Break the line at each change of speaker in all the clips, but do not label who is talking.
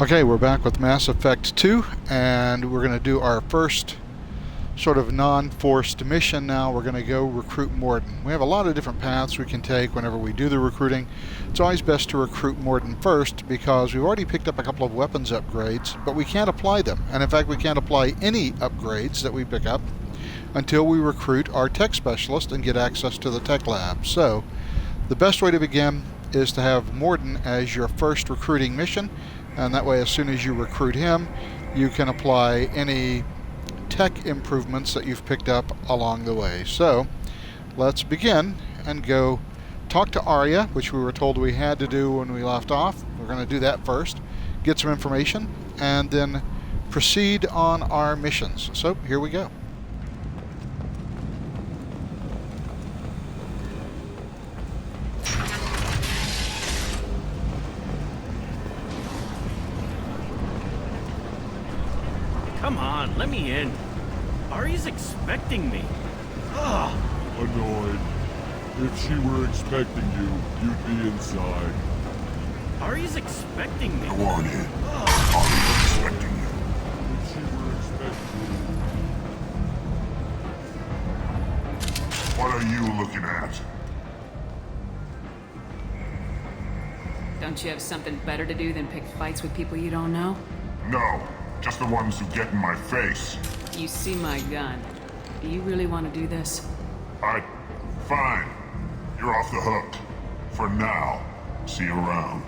Okay, we're back with Mass Effect 2, and we're going to do our first sort of non-forced mission now. We're going to go recruit Mordin. We have a lot of different paths we can take whenever we do the recruiting. It's always best to recruit Mordin first because we've already picked up a couple of weapons upgrades, but we can't apply them. And in fact, we can't apply any upgrades that we pick up until we recruit our tech specialist and get access to the tech lab. So, the best way to begin is to have Mordin as your first recruiting mission. And that way, as soon as you recruit him, you can apply any tech improvements that you've picked up along the way. So, let's begin and go talk to Arya, which we were told we had to do when we left off. We're going to do that first, get some information, and then proceed on our missions. So, here we go.
Come on, let me in. Ari's expecting me. Ugh.
Annoyed. If she were expecting you, you'd be inside.
Ari's expecting me.
Go on in. Ari's expecting you.
If she were expecting you.
What are you looking at?
Don't you have something better to do than pick fights with people you don't know?
No, just the ones who get in my face.
You see my gun. Do you really want to do this?
Fine. You're off the hook. For now. See you around.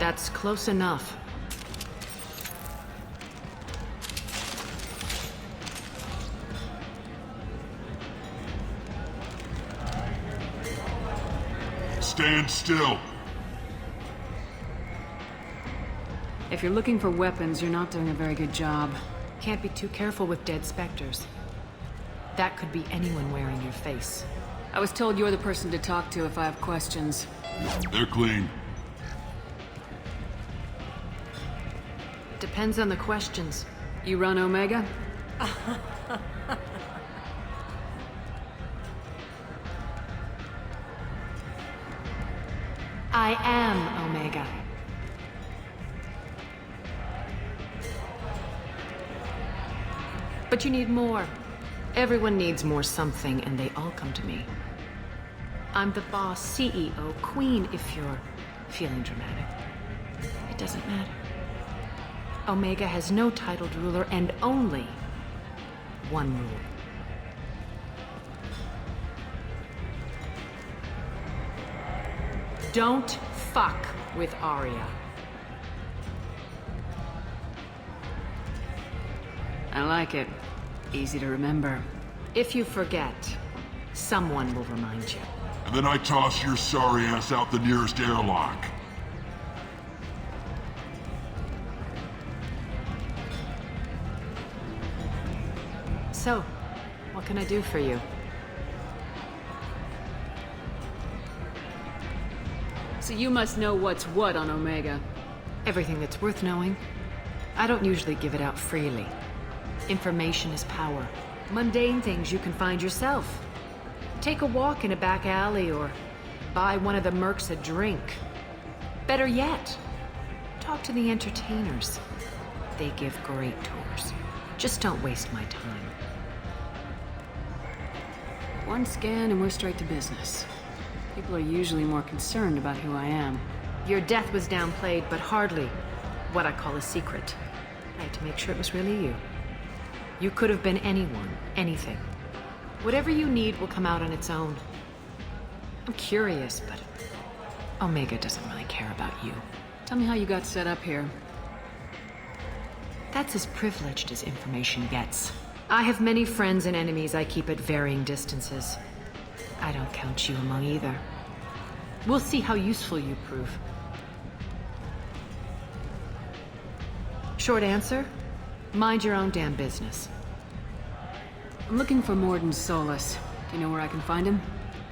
That's close enough.
Stand still.
If you're looking for weapons, you're not doing a very good job. Can't be too careful with dead specters. That could be anyone wearing your face. I was told you're the person to talk to if I have questions.
They're clean.
Depends on the questions. You run Omega? I am Omega. But you need more. Everyone needs more something, and they all come to me. I'm the boss, CEO, queen, if you're feeling dramatic. It doesn't matter. Omega has no titled ruler and only one rule. Don't fuck with Arya. I like it. Easy to remember. If you forget, someone will remind you.
And then I toss your sorry ass out the nearest airlock.
So, what can I do for you? So you must know what's what on Omega. Everything that's worth knowing. I don't usually give it out freely. Information is power. Mundane things you can find yourself. Take a walk in a back alley or buy one of the mercs a drink. Better yet, talk to the entertainers. They give great tours. Just don't waste my time. One scan and we're straight to business. People are usually more concerned about who I am. Your death was downplayed, but hardly what I call a secret. I had to make sure it was really you. You could have been anyone, anything. Whatever you need will come out on its own. I'm curious, but Omega doesn't really care about you. Tell me how you got set up here. That's as privileged as information gets. I have many friends and enemies I keep at varying distances. I don't count you among either. We'll see how useful you prove. Short answer? Mind your own damn business.
I'm looking for Mordin Solus. Do you know where I can find him?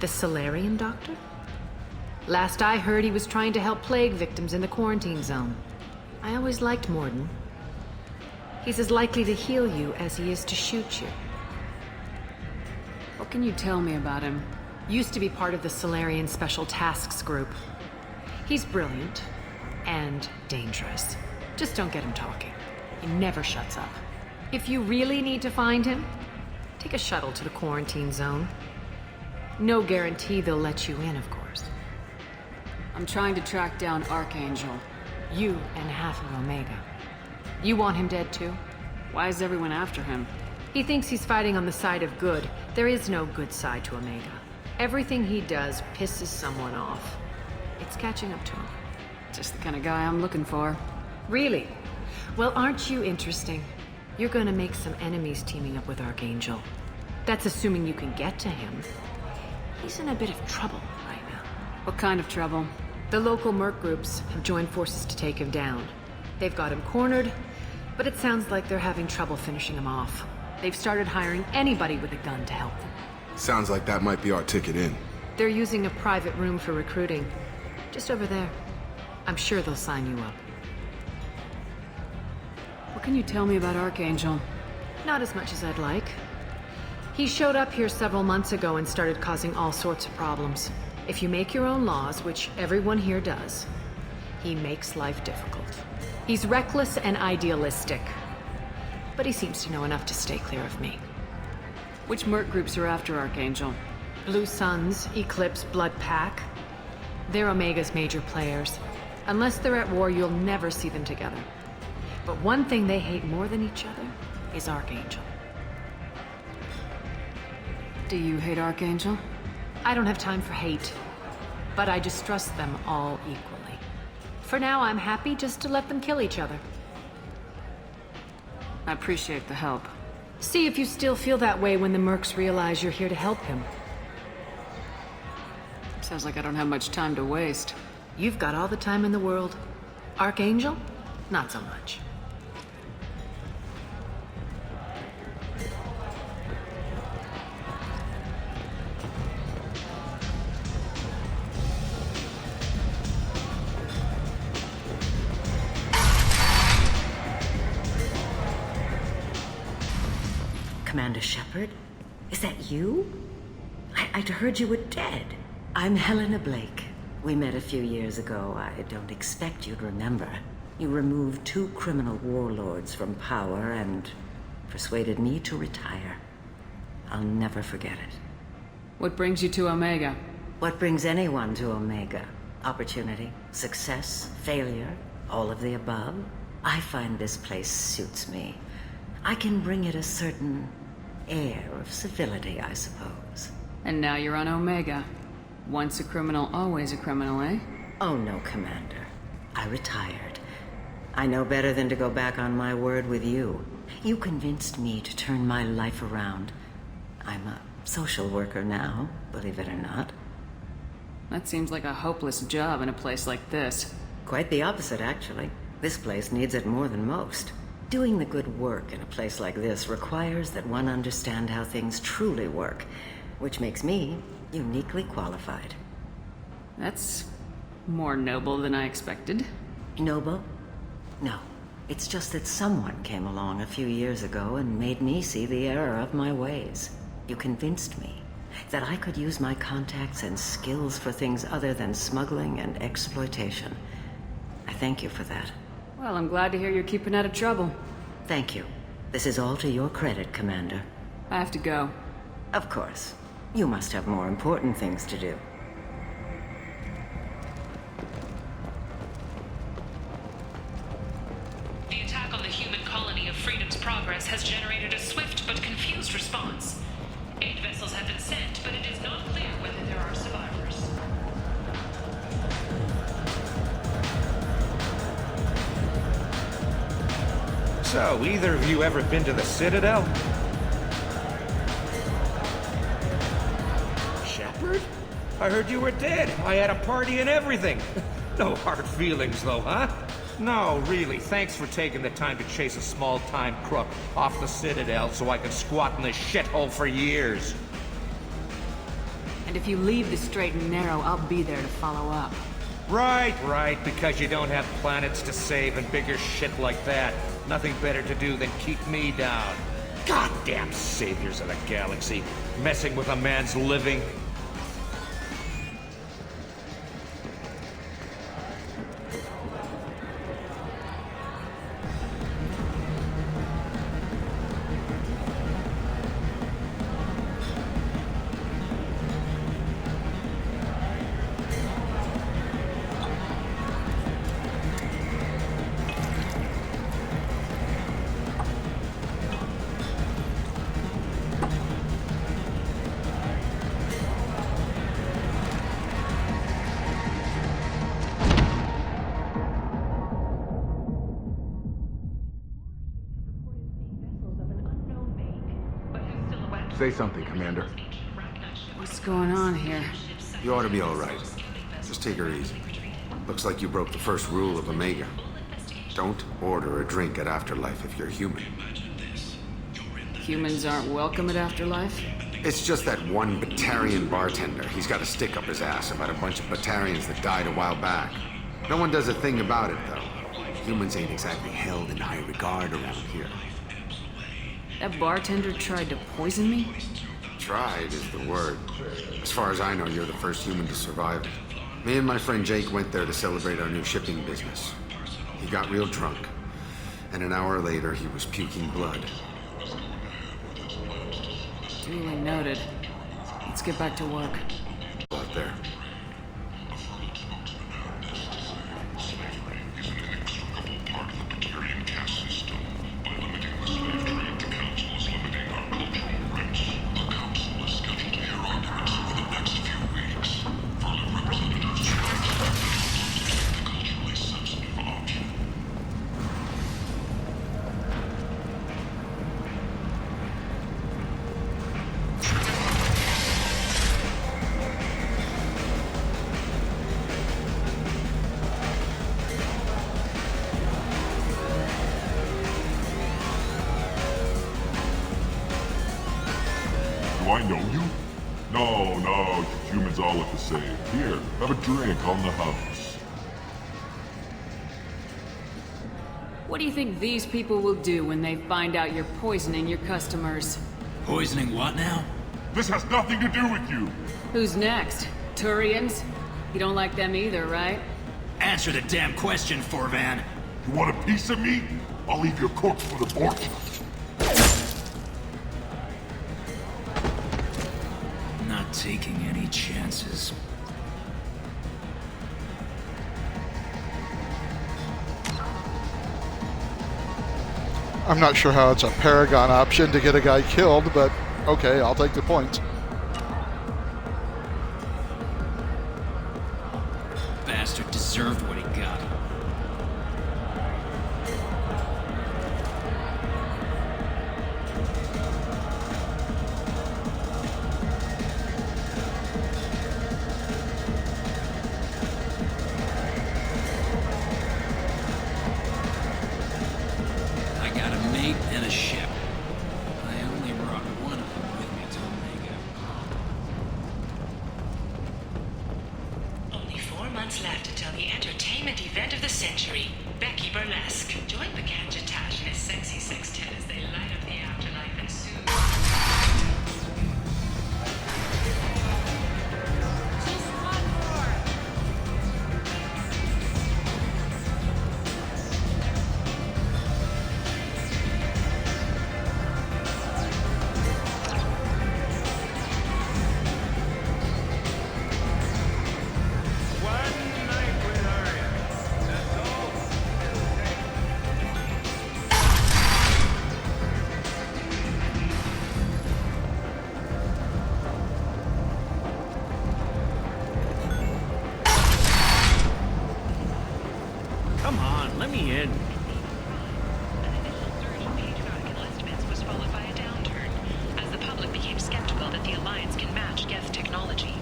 The Solarian doctor? Last I heard, he was trying to help plague victims in the quarantine zone. I always liked Mordin. He's as likely to heal you as he is to shoot you.
What can you tell me about him?
Used to be part of the Solarian Special Tasks Group. He's brilliant and dangerous. Just don't get him talking. He never shuts up. If you really need to find him, take a shuttle to the quarantine zone. No guarantee they'll let you in, of course.
I'm trying to track down Archangel.
You and half of Omega. You want him dead too?
Why is everyone after him?
He thinks he's fighting on the side of good. There is no good side to Omega. Everything he does pisses someone off. It's catching up to him.
Just the kind of guy I'm looking for.
Really? Well, aren't you interesting? You're gonna make some enemies teaming up with Archangel. That's assuming you can get to him. He's in a bit of trouble right now.
What kind of trouble?
The local merc groups have joined forces to take him down. They've got him cornered, but it sounds like they're having trouble finishing him off. They've started hiring anybody with a gun to help them.
Sounds like that might be our ticket in.
They're using a private room for recruiting. Just over there. I'm sure they'll sign you up.
What can you tell me about Archangel?
Not as much as I'd like. He showed up here several months ago and started causing all sorts of problems. If you make your own laws, which everyone here does, he makes life difficult. He's reckless and idealistic. But he seems to know enough to stay clear of me.
Which merc groups are after Archangel?
Blue Suns, Eclipse, Blood Pack. They're Omega's major players. Unless they're at war, you'll never see them together. But one thing they hate more than each other is Archangel.
Do you hate Archangel?
I don't have time for hate, but I distrust them all equally. For now, I'm happy just to let them kill each other.
I appreciate the help.
See if you still feel that way when the mercs realize you're here to help him.
Sounds like I don't have much time to waste.
You've got all the time in the world. Archangel? Not so much.
Commander Shepard? Is that you? I'd heard you were dead. I'm Helena Blake. We met a few years ago. I don't expect you'd remember. You removed 2 criminal warlords from power and persuaded me to retire. I'll never forget it.
What brings you to Omega?
What brings anyone to Omega? Opportunity, success, failure, all of the above? I find this place suits me. I can bring it a certain air of civility, I suppose.
And now you're on Omega. Once a criminal, always a criminal, eh?
Oh no, Commander. I retired. I know better than to go back on my word with you. You convinced me to turn my life around. I'm a social worker now, believe it or not.
That seems like a hopeless job in a place like this.
Quite the opposite, actually. This place needs it more than most. Doing the good work in a place like this requires that one understand how things truly work, which makes me uniquely qualified.
That's more noble than I expected.
Noble? No. It's just that someone came along a few years ago and made me see the error of my ways. You convinced me that I could use my contacts and skills for things other than smuggling and exploitation. I thank you for that.
Well, I'm glad to hear you're keeping out of trouble.
Thank you. This is all to your credit, Commander.
I have to go.
Of course. You must have more important things to do.
The attack on the human colony of Freedom's Progress has generated a swift but confused response. 8 vessels have been sent, but it is not clear whether there are survivors.
So, either of you ever been to the Citadel?
Shepard?
I heard you were dead. I had a party and everything. No hard feelings, though, huh? No, really, thanks for taking the time to chase a small-time crook off the Citadel so I could squat in this shithole for years.
And if you leave the straight and narrow, I'll be there to follow up.
Right, because you don't have planets to save and bigger shit like that. Nothing better to do than keep me down. Goddamn saviors of the galaxy, messing with a man's living.
Say something, Commander.
What's going on here?
You ought to be all right. Just take her easy. Looks like you broke the first rule of Omega. Don't order a drink at Afterlife if you're human.
Humans aren't welcome at Afterlife?
It's just that one Batarian bartender. He's got a stick up his ass about a bunch of Batarians that died a while back. No one does a thing about it, though. Humans ain't exactly held in high regard around here.
That bartender tried to poison me?
Tried is the word. As far as I know, you're the first human to survive it. Me and my friend Jake went there to celebrate our new shipping business. He got real drunk, and an hour later he was puking blood.
Duly noted. Let's get back to work.
Out there.
Do I know you? No, you humans all look the same. Here, have a drink on the house.
What do you think these people will do when they find out you're poisoning your customers?
Poisoning what now?
This has nothing to do with you!
Who's next? Turians? You don't like them either, right?
Answer the damn question, Forvan.
You want a piece of me? I'll leave your corpse for the fortune.
Not taking any chances.
I'm not sure how it's a Paragon option to get a guy killed, but okay, I'll take the points.
Bastard deserved what he got. I got a mate and a ship. I only brought one of them with me to Omega.
Only 4 months left until the entertainment event of the century, Becky Burlesque. Join Macanja Tash and his sexy sextet as they light up the afterlife and soon.
Come on, let me in.
An initial surge in page value estimates was followed by a downturn, as the public became skeptical that the Alliance can match Geth technology.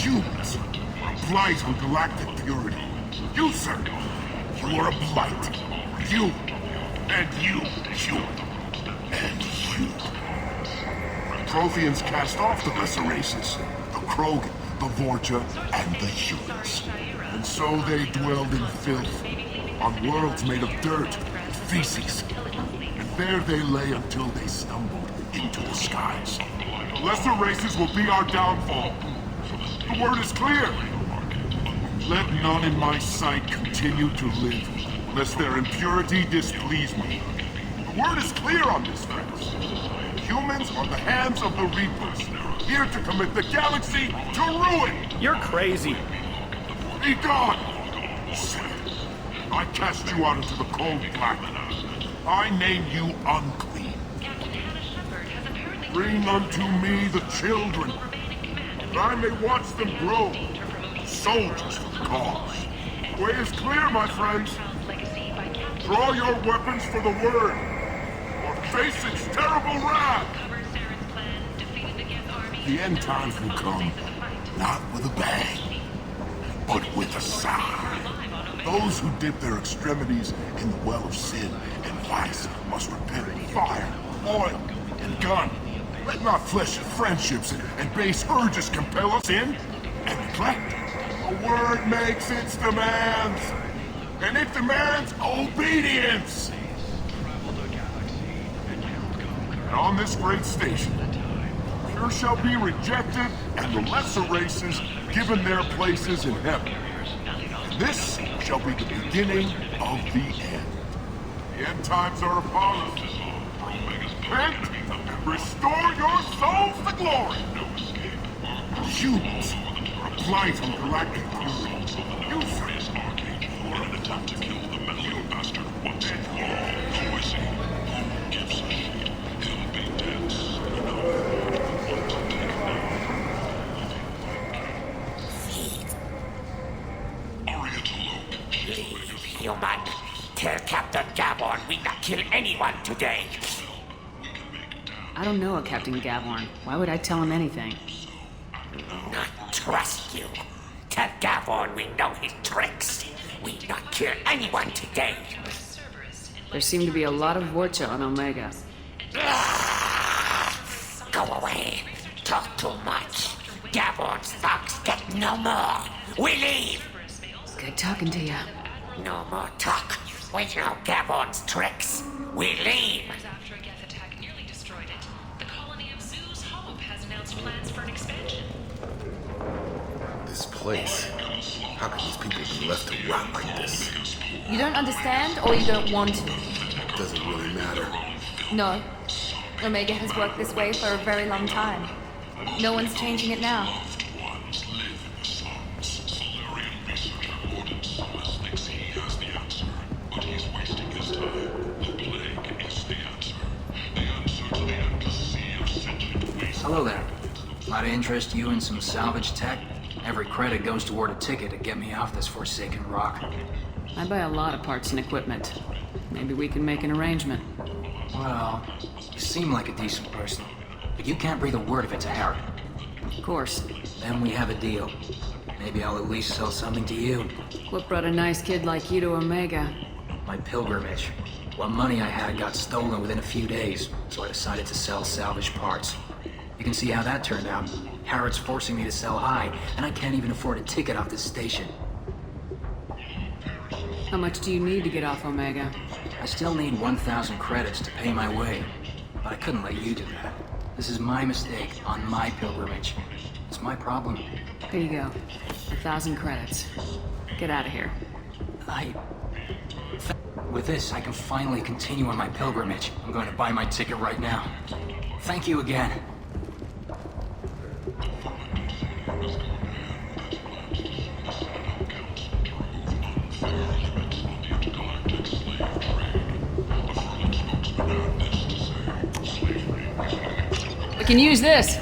Humans are a blight on galactic purity. You, sir, you are a blight. You, and you, and you. Protheans cast off the lesser races, the Krogan, the Vorcha, and the humans. And so they dwelled in filth, on worlds made of dirt and feces. And there they lay until they stumbled into the skies. The lesser races will be our downfall. The word is clear. Let none in my sight continue to live, lest their impurity displease me. The word is clear on this, friends. Humans are the hands of the Reapers, here to commit the galaxy to ruin!
You're crazy.
Be gone! Sinner, I cast you out into the cold blackness. I name you unclean. Bring unto me the children, that I may watch them grow. Soldiers for the cause. The way is clear, my friends. Draw your weapons for the word, or face its terrible wrath. The end times will come, not with a bang, but with a sigh. Those who dip their extremities in the well of sin and vice must repent with fire, oil, and gun. Let not fleshly friendships and base urges compel us in and neglect. The word makes its demands, and it demands obedience. And on this great station, pure shall be rejected, and the lesser races given their places in heaven. And this shall be the beginning of the end. The end times are upon us. Repent and restore your souls to glory. Humans are a blight on galactic purity. You friends are an attempt to kill the metal bastard once and for all. Poison. Who gives a shit? He'll be dead
Leave, human. Tell Captain Gaborn we not kill anyone today.
I don't know a Captain Gavorn. Why would I tell him anything?
Not trust you. Tell Gavorn we know his tricks. We not kill anyone today.
There seem to be a lot of Vorcha on Omega.
Go away. Talk too much. Gavorn's thugs get no more. We leave.
Good talking to you.
No more talk. We know Gavorn's tricks. We leave.
This place. How can these people be left to rot like this?
You don't understand, or you don't want to?
Doesn't really matter.
No. Omega has worked this way for a very long time. No one's changing it now.
Hello there. Might I interest you in some salvage tech? Every credit goes toward a ticket to get me off this forsaken rock.
I buy a lot of parts and equipment. Maybe we can make an arrangement.
Well, you seem like a decent person, but you can't breathe a word of it to Harry.
Of course.
Then we have a deal. Maybe I'll at least sell something to you.
What brought a nice kid like you to Omega?
My pilgrimage. What money I had got stolen within a few days, so I decided to sell salvage parts. You can see how that turned out. Harrod's forcing me to sell high, and I can't even afford a ticket off this station.
How much do you need to get off Omega?
I still need 1,000 credits to pay my way, but I couldn't let you do that. This is my mistake on my pilgrimage. It's my problem.
Here you go. 1,000 credits. Get out of here.
With this, I can finally continue on my pilgrimage. I'm going to buy my ticket right now. Thank you again.
We can use this.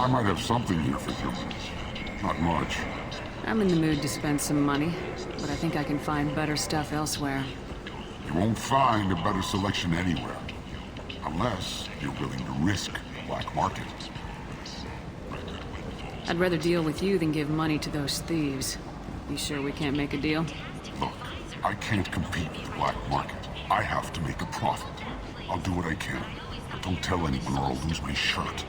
I might have something here for humans. Not much.
I'm in the mood to spend some money, but I think I can find better stuff elsewhere.
You won't find a better selection anywhere. Unless you're willing to risk the black market.
I'd rather deal with you than give money to those thieves. You sure we can't make a deal?
Look, I can't compete with the black market. I have to make a profit. I'll do what I can. But don't tell anyone or I'll lose my shirt.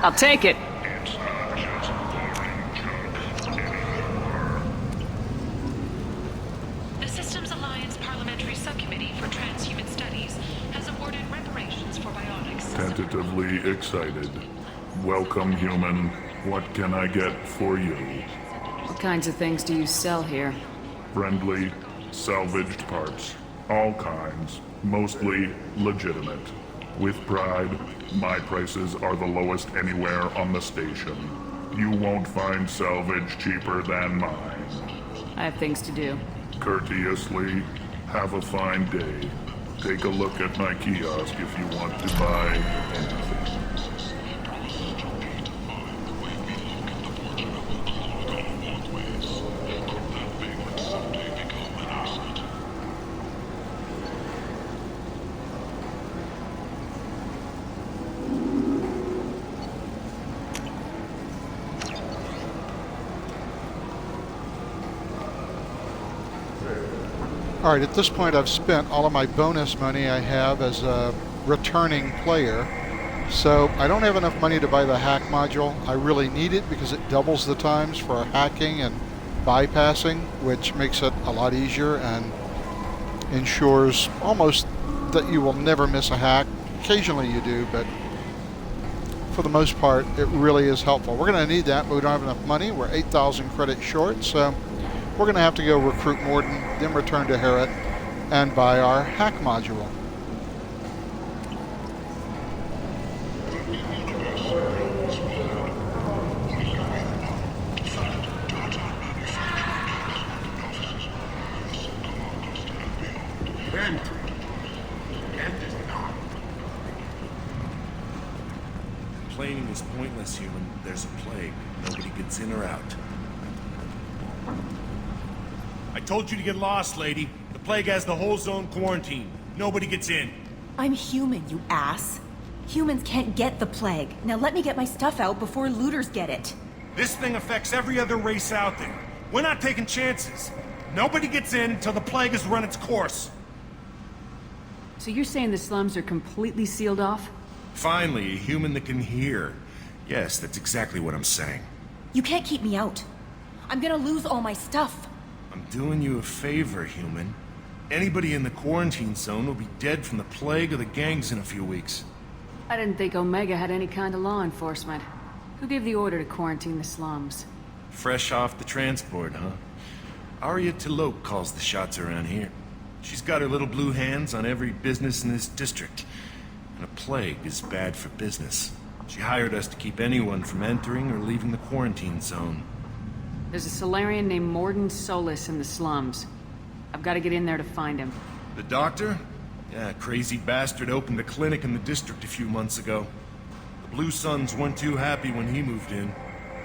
I'll take it.
The Systems Alliance Parliamentary Subcommittee for Transhuman Studies has awarded reparations for biotics.
Tentatively excited. Welcome, human. What can I get for you?
What kinds of things do you sell here?
Friendly, salvaged parts. All kinds. Mostly legitimate. With pride, my prices are the lowest anywhere on the station. You won't find salvage cheaper than mine.
I have things to do.
Courteously, have a fine day. Take a look at my kiosk if you want to buy anything.
Alright, at this point I've spent all of my bonus money I have as a returning player. So I don't have enough money to buy the hack module. I really need it because it doubles the times for hacking and bypassing, which makes it a lot easier and ensures almost that you will never miss a hack. Occasionally you do, but for the most part it really is helpful. We're going to need that, but we don't have enough money. We're 8,000 credits short, so we're going to have to go recruit Mordin, then return to Harrod, and buy our hack module.
Complaining is pointless, human. There's a plague. Nobody gets in or out. I told you to get lost, lady. The plague has the whole zone quarantined. Nobody gets in.
I'm human, you ass. Humans can't get the plague. Now let me get my stuff out before looters get it.
This thing affects every other race out there. We're not taking chances. Nobody gets in until the plague has run its course.
So you're saying the slums are completely sealed off?
Finally, a human that can hear. Yes, that's exactly what I'm saying.
You can't keep me out. I'm gonna lose all my stuff.
I'm doing you a favor, human. Anybody in the quarantine zone will be dead from the plague or the gangs in a few weeks.
I didn't think Omega had any kind of law enforcement. Who gave the order to quarantine the slums?
Fresh off the transport, huh? Arya Tilok calls the shots around here. She's got her little blue hands on every business in this district. And a plague is bad for business. She hired us to keep anyone from entering or leaving the quarantine zone.
There's a Solarian named Mordin Solis in the slums. I've got to get in there to find him.
The doctor? Yeah, crazy bastard opened a clinic in the district a few months ago. The Blue Suns weren't too happy when he moved in.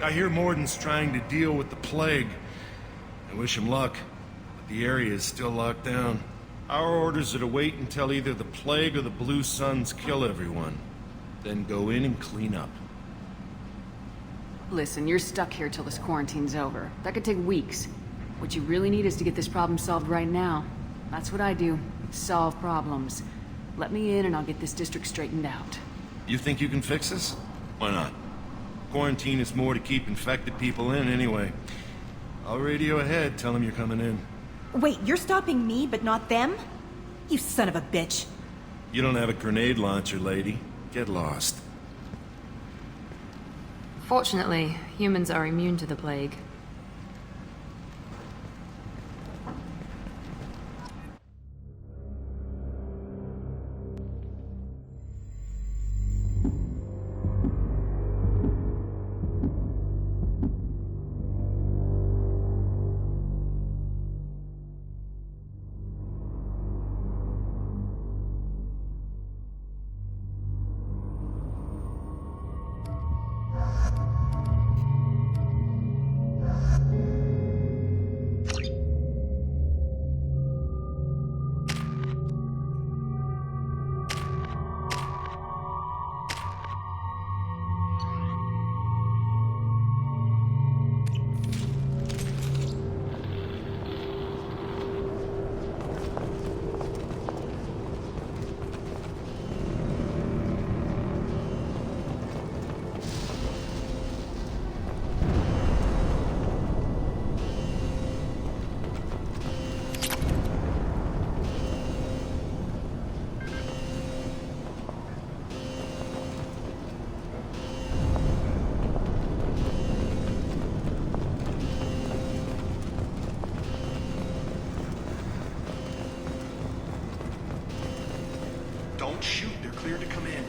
I hear Mordin's trying to deal with the plague. I wish him luck, but the area is still locked down. Our orders are to wait until either the plague or the Blue Suns kill everyone. Then go in and clean up.
Listen, you're stuck here till this quarantine's over. That could take weeks. What you really need is to get this problem solved right now. That's what I do. Solve problems. Let me in and I'll get this district straightened out.
You think you can fix this? Why not? Quarantine is more to keep infected people in anyway. I'll radio ahead, tell them you're coming in.
Wait, you're stopping me, but not them? You son of a bitch.
You don't have a grenade launcher, lady. Get lost.
Fortunately, humans are immune to the plague.
Don't shoot. They're cleared to come in.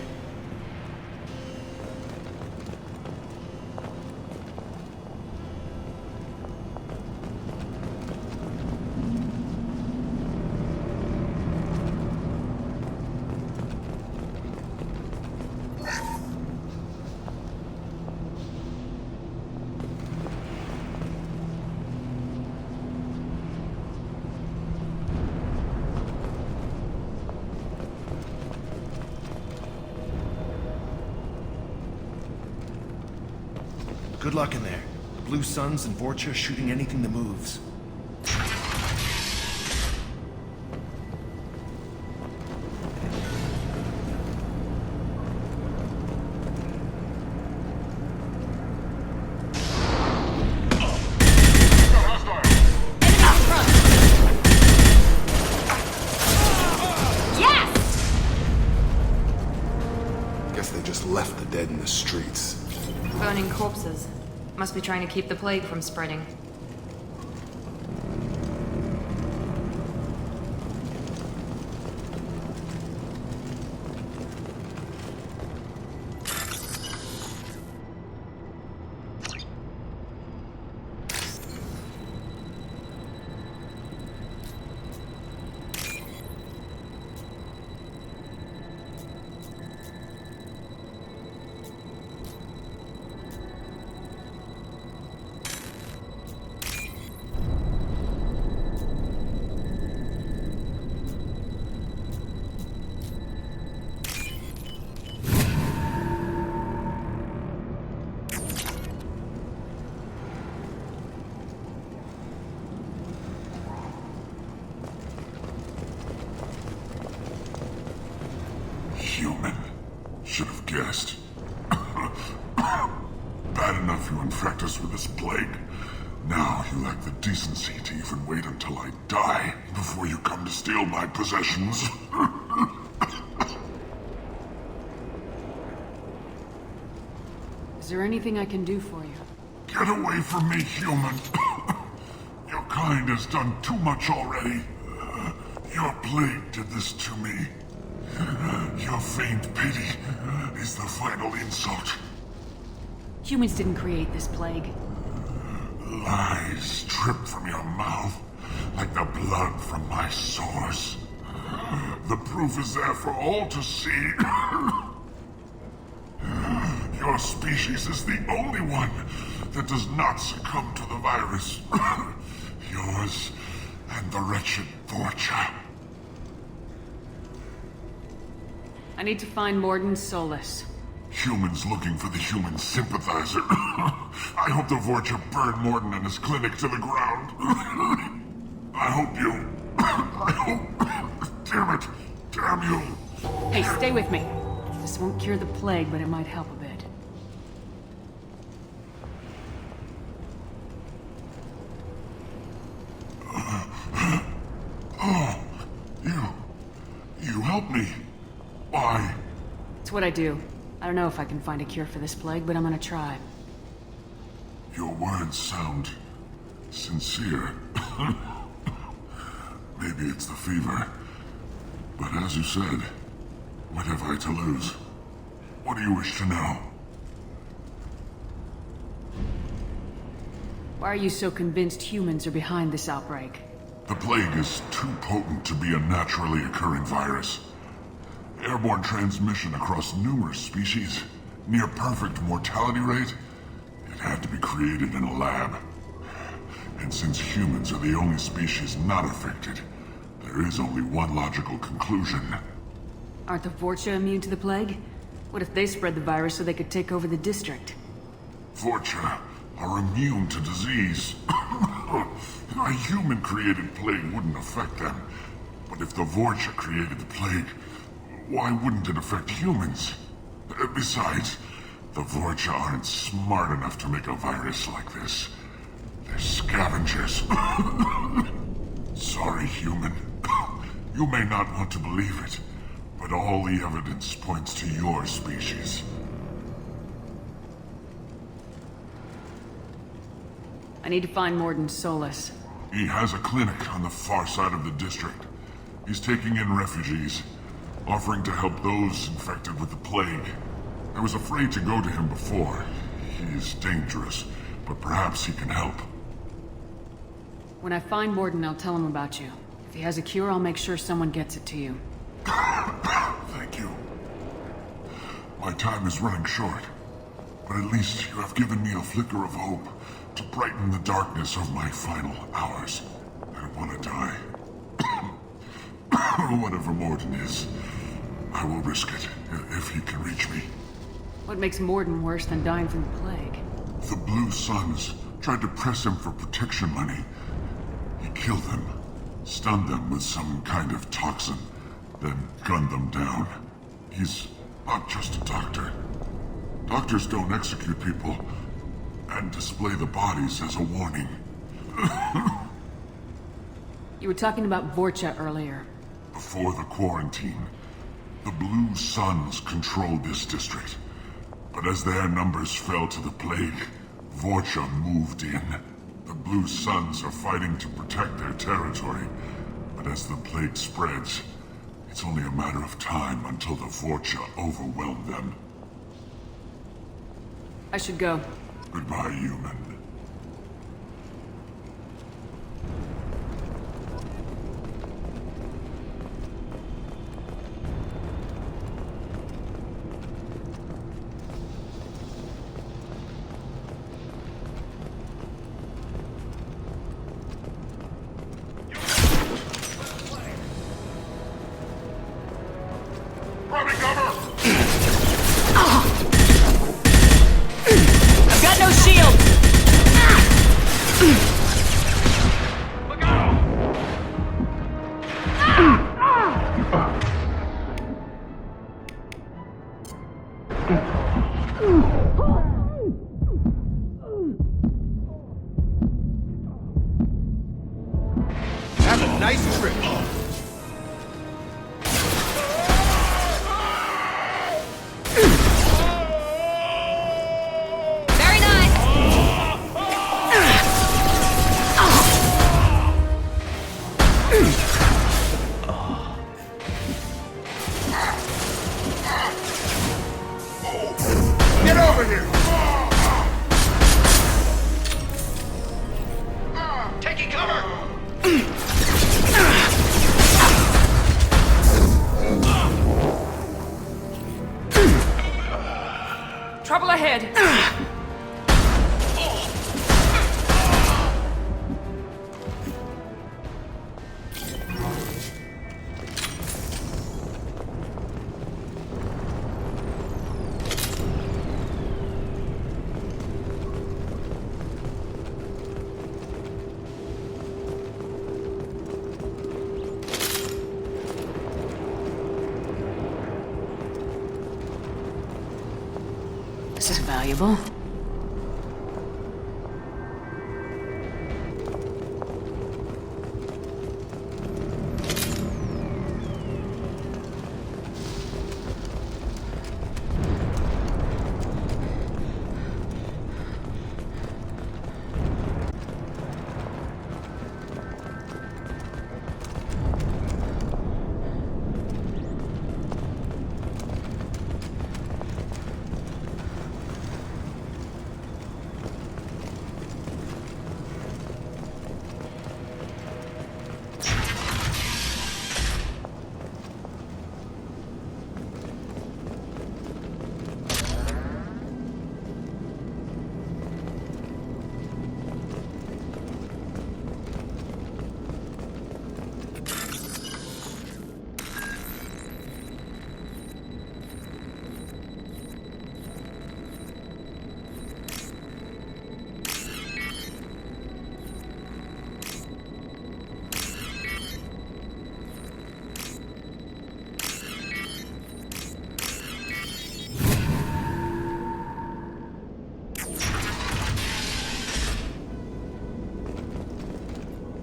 Good luck in there. The Blue Suns and Vorcha shooting anything that moves.
Guess they just left the dead in the streets.
Burning corpses. Must be trying to keep the plague from spreading.
Human. Should have guessed. Bad enough you infect us with this plague. Now you lack the decency to even wait until I die before you come to steal my possessions.
Is there anything I can do for you?
Get away from me, human. Your kind has done too much already. Your plague did this to me. Your faint pity is the final insult.
Humans didn't create this plague.
Lies drip from your mouth like the blood from my sores. The proof is there for all to see. Your species is the only one that does not succumb to the virus. Yours and the wretched Vorcha.
I need to find Mordin Solus.
Humans looking for the human sympathizer. I hope the Vorcha burned Mordin and his clinic to the ground. I hope you... I hope... Damn it. Damn you.
Hey, stay with me. This won't cure the plague, but it might help a bit.
Oh, you helped me. Why?
It's what I do. I don't know if I can find a cure for this plague, but I'm gonna try.
Your words sound sincere. Maybe it's the fever. But as you said, what have I to lose? What do you wish to know?
Why are you so convinced humans are behind this outbreak?
The plague is too potent to be a naturally occurring virus. Airborne transmission across numerous species, near perfect mortality rate. It had to be created in a lab. And since humans are the only species not affected, there is only one logical conclusion.
Aren't the Vorcha immune to the plague? What if they spread the virus so they could take over the district?
Vorcha are immune to disease. A human-created plague wouldn't affect them. But if the Vorcha created the plague, why wouldn't it affect humans? Besides, the Vorcha aren't smart enough to make a virus like this. They're scavengers. Sorry, human. You may not want to believe it, but all the evidence points to your species.
I need to find Mordin Solus.
He has a clinic on the far side of the district. He's taking in refugees.
offering to help those infected with the plague. I was afraid to go to him before. He is dangerous, but perhaps he can help.
When I find Mordin, I'll tell him about you. If he has a cure, I'll make sure someone gets it to you.
Thank you. My time is running short, but at least you have given me a flicker of hope to brighten the darkness of my final hours. I don't want to die. Whatever Mordin is, I will risk it if he can reach me.
What makes Mordin worse than dying from the plague?
The Blue Suns tried to press him for protection money. He killed them, stunned them with some kind of toxin, then gunned them down. He's not just a doctor. Doctors don't execute people and display the bodies as a warning.
You were talking about Vorcha earlier.
Before the quarantine, the Blue Suns controlled this district. But as their numbers fell to the plague, Vorcha moved in. The Blue Suns are fighting to protect their territory. But as the plague spreads, it's only a matter of time until the Vorcha overwhelm them.
I should go.
Goodbye, human.
I've got no shield!
Have a nice trip.
Very nice!
Get over here! Taking cover!
Trouble ahead! This is valuable.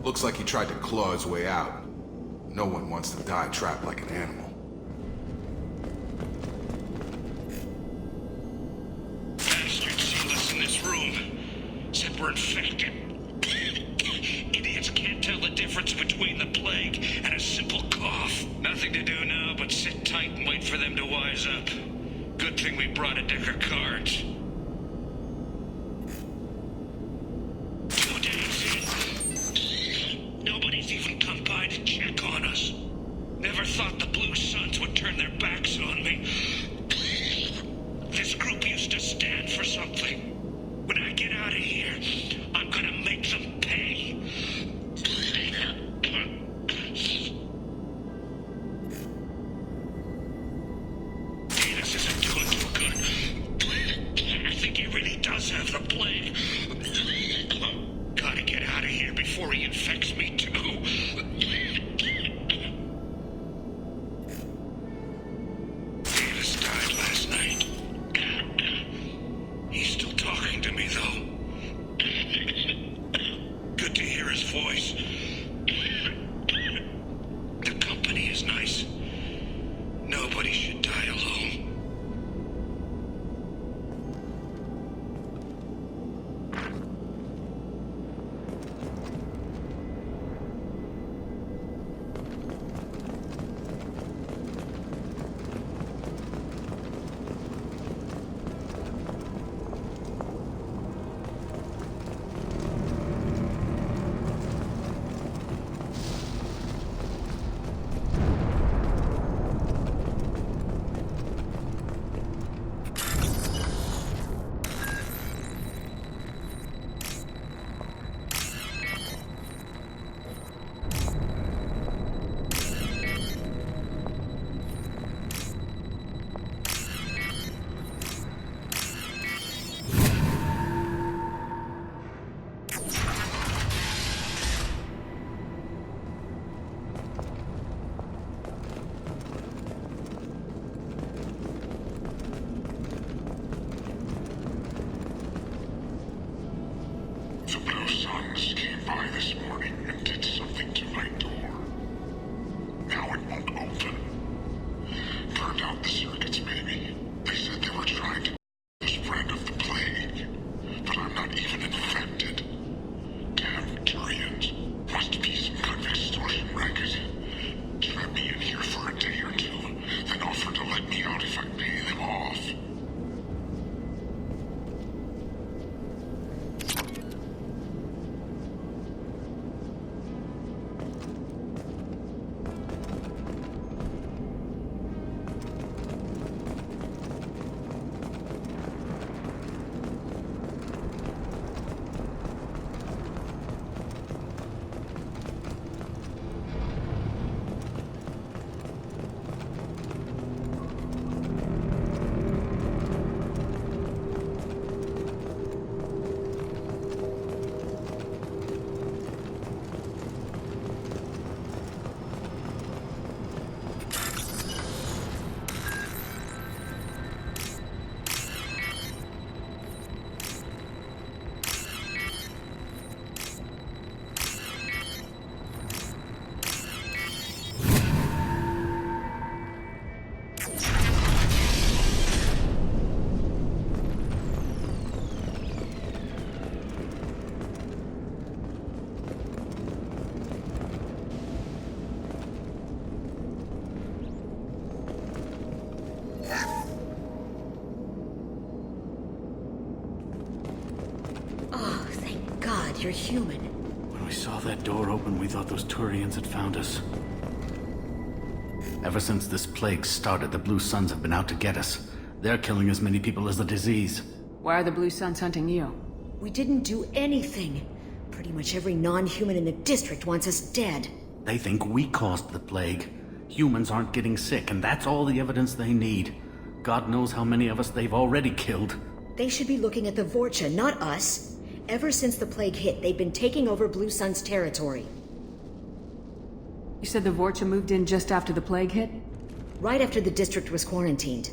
Looks like he tried to claw his way out. No one wants to die trapped like an animal.
Bastards sealed us in this room. Said we're infected. Idiots can't tell the difference between the plague and a simple cough.
Now
nothing to do now but sit tight and wait for them to wise up. Good thing we brought a deck of cards. 2 days in. Nobody's even come by to check on us. Never thought the Blue Suns would turn their backs on me. This group used to stand for something. When I get out of here, I'm gonna make them pay. Venus isn't doing too good. I think he really does have the plague. Gotta get out of here before he infects me too. Venus died last night. He's still talking to me, though. Good to hear his voice. The company is nice. Nobody should die alone.
The Blue Suns came by this morning and did something to my door. Now it won't open. Turned out the circuits, maybe. They said they were trying to the spread of the plague. But I'm not even infected. Damn Turians. Must be some kind of extortion racket. Trap me in here for a day or two, then offer to let me out if I pay them off.
Oh, thank God you're human.
When we saw that door open, we thought those Turians had found us. Ever since this plague started, the Blue Suns have been out to get us. They're killing as many people as the disease.
Why are the Blue Suns hunting you?
We didn't do anything. Pretty much every non-human in the district wants us dead.
They think we caused the plague. Humans aren't getting sick, and that's all the evidence they need. God knows how many of us they've already killed.
They should be looking at the Vorcha, not us. Ever since the plague hit, they've been taking over Blue Sun's territory.
You said the Vorcha moved in just after the plague hit?
Right after the district was quarantined.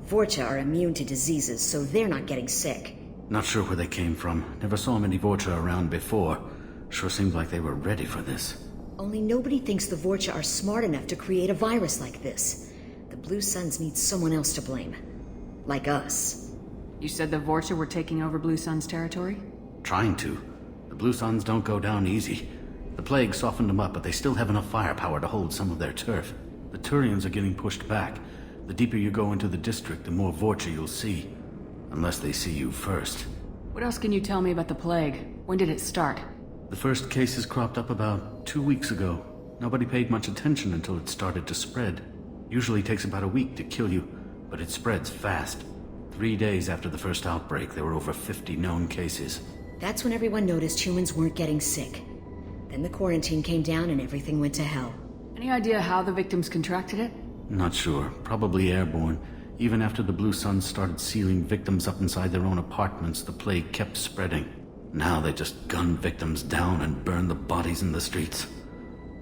Vorcha are immune to diseases, so they're not getting sick.
Not sure where they came from. Never saw many Vorcha around before. Sure seemed like they were ready for this.
Only nobody thinks the Vorcha are smart enough to create a virus like this. The Blue Suns need someone else to blame. Like us.
You said the Vorcha were taking over Blue Sun's territory?
Trying to. The Blue Suns don't go down easy. The plague softened them up, but they still have enough firepower to hold some of their turf. The Turians are getting pushed back. The deeper you go into the district, the more Vorcha you'll see. Unless they see you first.
What else can you tell me about the plague? When did it start?
The first cases cropped up about 2 weeks ago. Nobody paid much attention until it started to spread. Usually takes about a week to kill you, but it spreads fast. 3 days after the first outbreak, there were over 50 known cases.
That's when everyone noticed humans weren't getting sick. Then the quarantine came down and everything went to hell.
Any idea how the victims contracted it?
Not sure. Probably airborne. Even after the Blue Suns started sealing victims up inside their own apartments, the plague kept spreading. Now they just gun victims down and burn the bodies in the streets.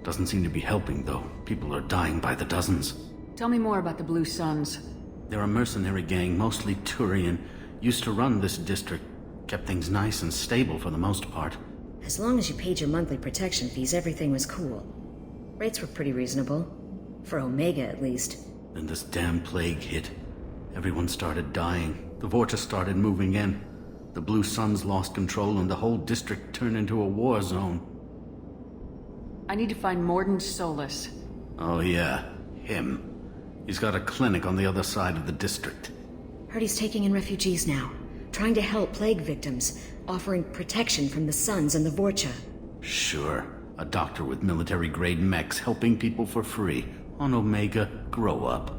Doesn't seem to be helping, though. People are dying by the dozens.
Tell me more about the Blue Suns.
They're a mercenary gang, mostly Turian. Used to run this district. Kept things nice and stable for the most part.
As long as you paid your monthly protection fees, everything was cool. Rates were pretty reasonable. For Omega, at least.
Then this damn plague hit. Everyone started dying. The Vorcha started moving in. The Blue Suns lost control and the whole district turned into a war zone.
I need to find Mordin Solus.
Oh yeah, him. He's got a clinic on the other side of the district.
Heard he's taking in refugees now. Trying to help plague victims. Offering protection from the Suns and the Vorcha.
Sure. A doctor with military-grade mechs helping people for free. On Omega, grow up.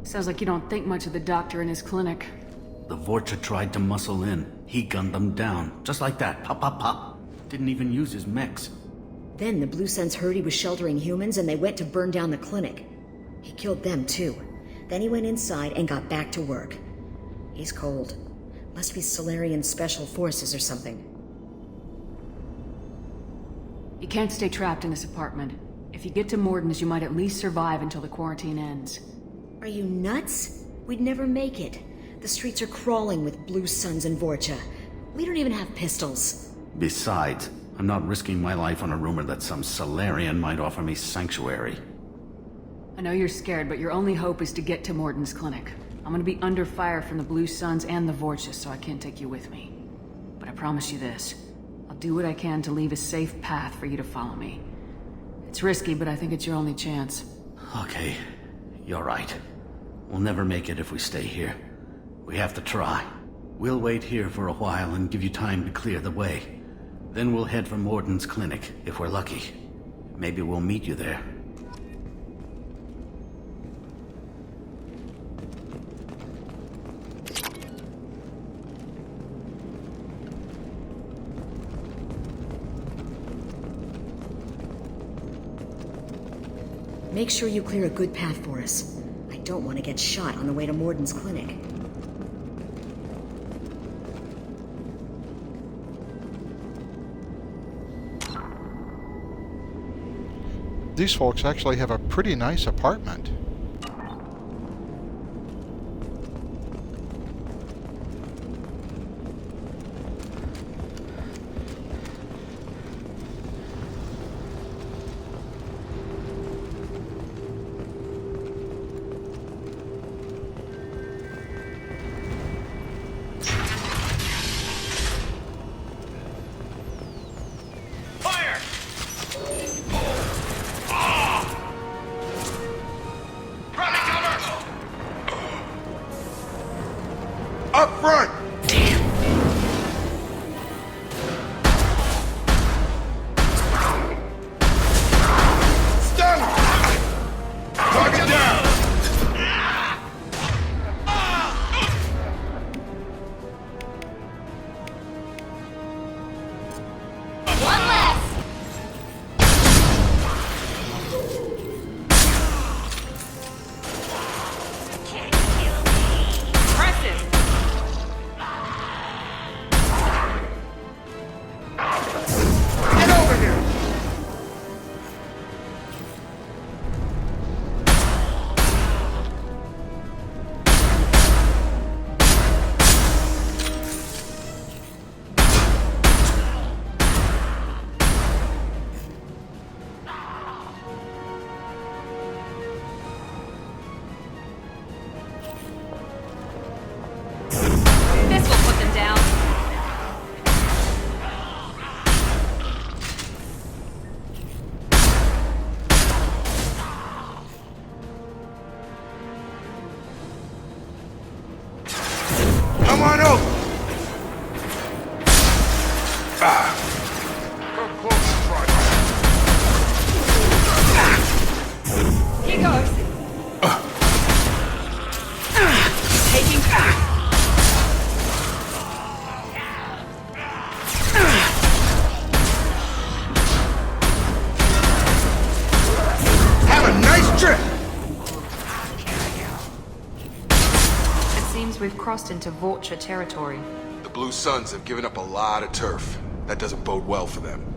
Sounds like you don't think much of the doctor in his clinic.
The Vorcha tried to muscle in. He gunned them down. Just like that. Pop, pop, pop. Didn't even use his mechs.
Then the Blue Suns heard he was sheltering humans and they went to burn down the clinic. He killed them too. Then he went inside and got back to work. He's cold. Must be Solarian Special Forces or something.
You can't stay trapped in this apartment. If you get to Mordin's, you might at least survive until the quarantine ends.
Are you nuts? We'd never make it. The streets are crawling with Blue Suns and Vorcha. We don't even have pistols.
Besides, I'm not risking my life on a rumor that some Solarian might offer me sanctuary.
I know you're scared, but your only hope is to get to Mordin's clinic. I'm gonna be under fire from the Blue Suns and the Vorcha, so I can't take you with me. But I promise you this. I'll do what I can to leave a safe path for you to follow me. It's risky, but I think it's your only chance.
Okay, you're right. We'll never make it if we stay here. We have to try. We'll wait here for a while and give you time to clear the way. Then we'll head for Mordin's clinic, if we're lucky. Maybe we'll meet you there.
Make sure you clear a good path for us. I don't want to get shot on the way to Mordin's clinic.
These folks actually have a pretty nice apartment.
Up front! Stun! Target down!
One less! Impressive!
He goes. Taking back.
Have a nice trip!
It seems we've crossed into Vulture territory.
The Blue Suns have given up a lot of turf. That doesn't bode well for them.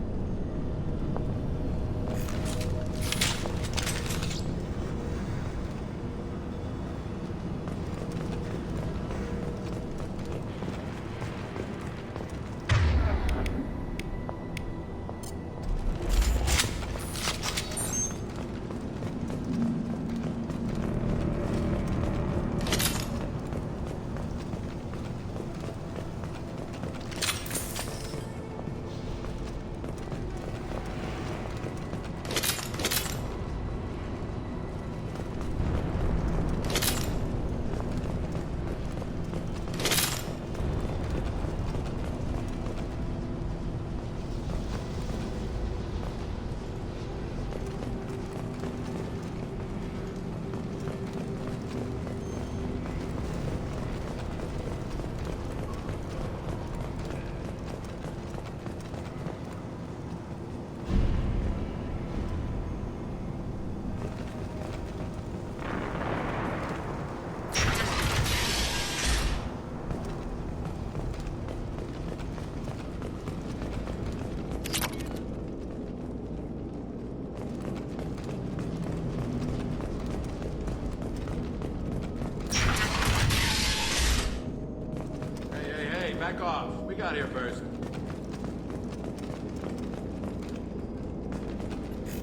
Back off. We got here first.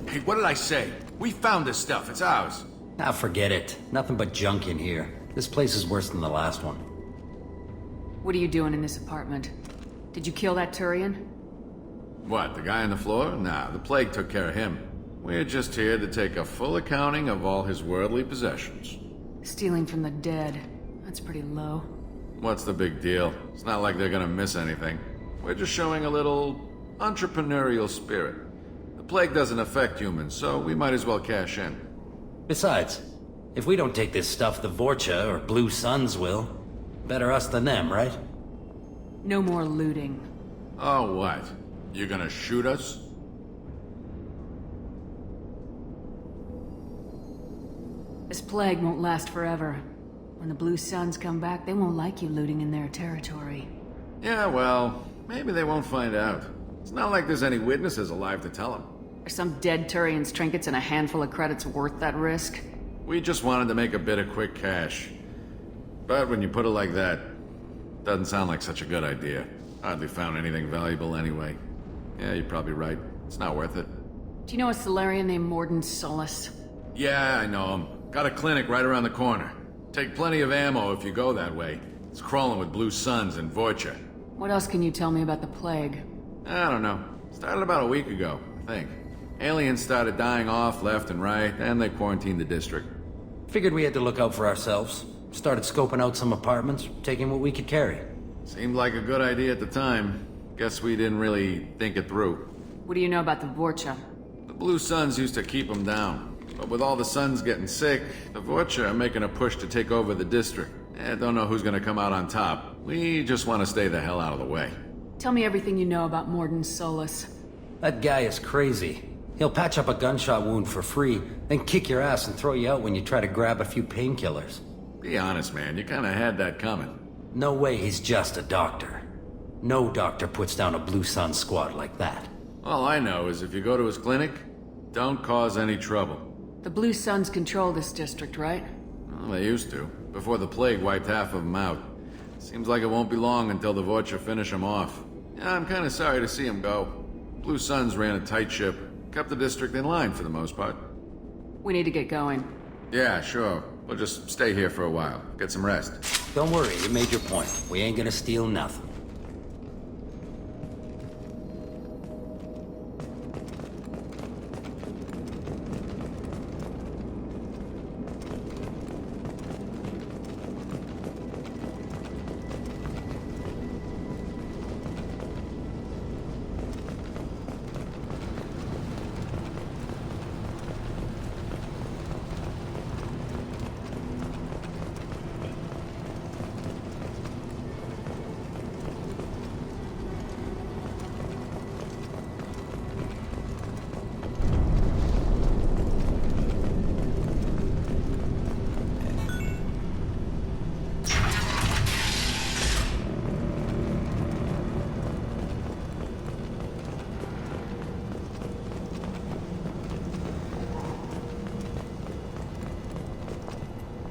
Hey, what did I say? We found this stuff. It's ours.
Now forget it. Nothing but junk in here. This place is worse than the last one.
What are you doing in this apartment? Did you kill that Turian?
What, the guy on the floor? Nah, the plague took care of him. We're just here to take a full accounting of all his worldly possessions.
Stealing from the dead. That's pretty low.
What's the big deal? It's not like they're gonna miss anything. We're just showing a little entrepreneurial spirit. The plague doesn't affect humans, so we might as well cash in.
Besides, if we don't take this stuff, the Vorcha or Blue Suns will. Better us than them, right?
No more looting.
Oh, what? You gonna shoot us?
This plague won't last forever. When the Blue Suns come back, they won't like you looting in their territory.
Yeah, well, maybe they won't find out. It's not like there's any witnesses alive to tell them.
Are some dead Turian's trinkets and a handful of credits worth that risk?
We just wanted to make a bit of quick cash. But when you put it like that, doesn't sound like such a good idea. Hardly found anything valuable anyway. Yeah, you're probably right. It's not worth it.
Do you know a Solarian named Mordin Solus?
Yeah, I know him. Got a clinic right around the corner. Take plenty of ammo if you go that way. It's crawling with Blue Suns and Vorcha.
What else can you tell me about the plague?
I don't know. Started about a week ago, I think. Aliens started dying off left and right, and they quarantined the district.
Figured we had to look out for ourselves. Started scoping out some apartments, taking what we could carry.
Seemed like a good idea at the time. Guess we didn't really think it through.
What do you know about the Vorcha?
The Blue Suns used to keep them down. But with all the Suns getting sick, the Vorcha are making a push to take over the district. Don't know who's gonna come out on top. We just want to stay the hell out of the way.
Tell me everything you know about Mordin Solus.
That guy is crazy. He'll patch up a gunshot wound for free, then kick your ass and throw you out when you try to grab a few painkillers.
Be honest, man. You kinda had that coming.
No way he's just a doctor. No doctor puts down a Blue Sun squad like that.
All I know is if you go to his clinic, don't cause any trouble.
The Blue Suns control this district, right?
Well, they used to, before the plague wiped half of them out. Seems like it won't be long until the Vorcha finish them off. Yeah, I'm kinda sorry to see him go. Blue Suns ran a tight ship, kept the district in line for the most part.
We need to get going.
Yeah, sure. We'll just stay here for a while. Get some rest.
Don't worry, you made your point. We ain't gonna steal nothing.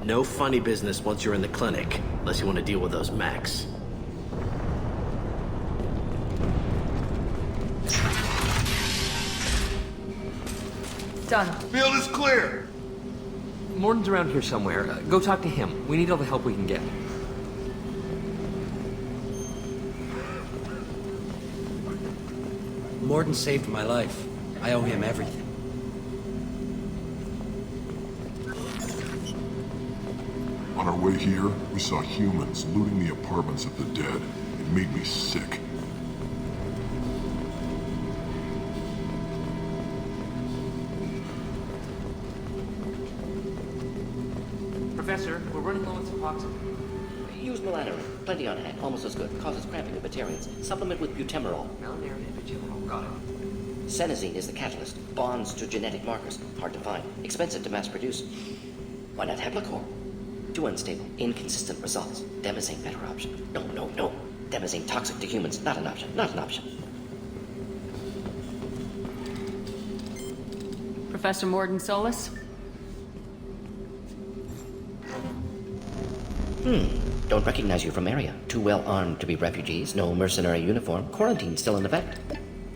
No funny business once you're in the clinic, unless you want to deal with those mechs.
Done.
Field is clear!
Mordin's around here somewhere. Go talk to him. We need all the help we can get.
Mordin saved my life. I owe him everything.
On our way here, we saw humans looting the apartments of the dead. It made me sick.
Professor, we're running low on Suboxone.
Use melatonin. Plenty on hand. Almost as good. Causes cramping in Batarians. Supplement with butemerol.
Melanarin and butemerol. Got it.
Senesine is the catalyst. Bonds to genetic markers. Hard to find. Expensive to mass produce. Why not Heplicor? Too unstable. Inconsistent results. Demazine better option. No. Demazine toxic to humans. Not an option. Not an option.
Professor Mordin Solus?
Don't recognize you from area. Too well armed to be refugees. No mercenary uniform. Quarantine still in effect.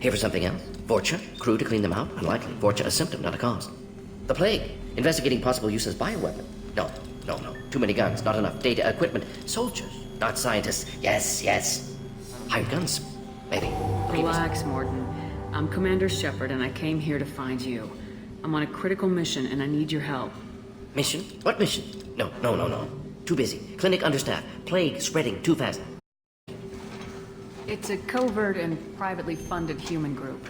Here for something else? Vorcha? Crew to clean them out? Unlikely. Vorcha a symptom, not a cause. The plague. Investigating possible use as bioweapon. No. Too many guns. Not enough data, equipment. Soldiers, not scientists. Yes. Hired guns. Maybe.
Relax, Mordin. I'm Commander Shepard, and I came here to find you. I'm on a critical mission, and I need your help.
Mission? What mission? No. Too busy. Clinic understaffed. Plague spreading too fast.
It's a covert and privately funded human group.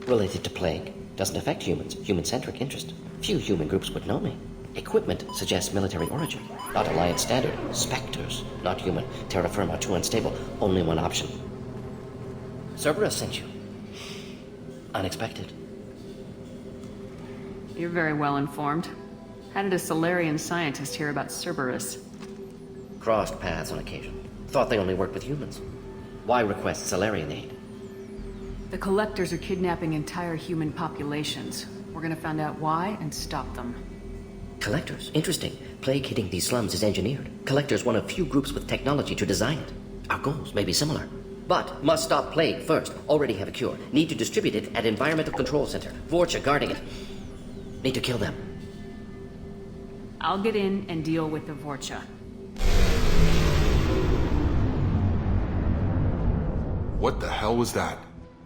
Related to plague. Doesn't affect humans. Human-centric interest. Few human groups would know me. Equipment suggests military origin. Not Alliance standard. Spectres. Not human. Terra firma. Too unstable. Only one option. Cerberus sent you. Unexpected.
You're very well informed. How did a Solarian scientist hear about Cerberus?
Crossed paths on occasion. Thought they only worked with humans. Why request Solarian aid?
The Collectors are kidnapping entire human populations. We're gonna find out why and stop them.
Collectors? Interesting. Plague hitting these slums is engineered. Collectors one of few groups with technology to design it. Our goals may be similar. But must stop plague first. Already have a cure. Need to distribute it at Environmental Control Center. Vorcha guarding it. Need to kill them.
I'll get in and deal with the Vorcha.
What the hell was that?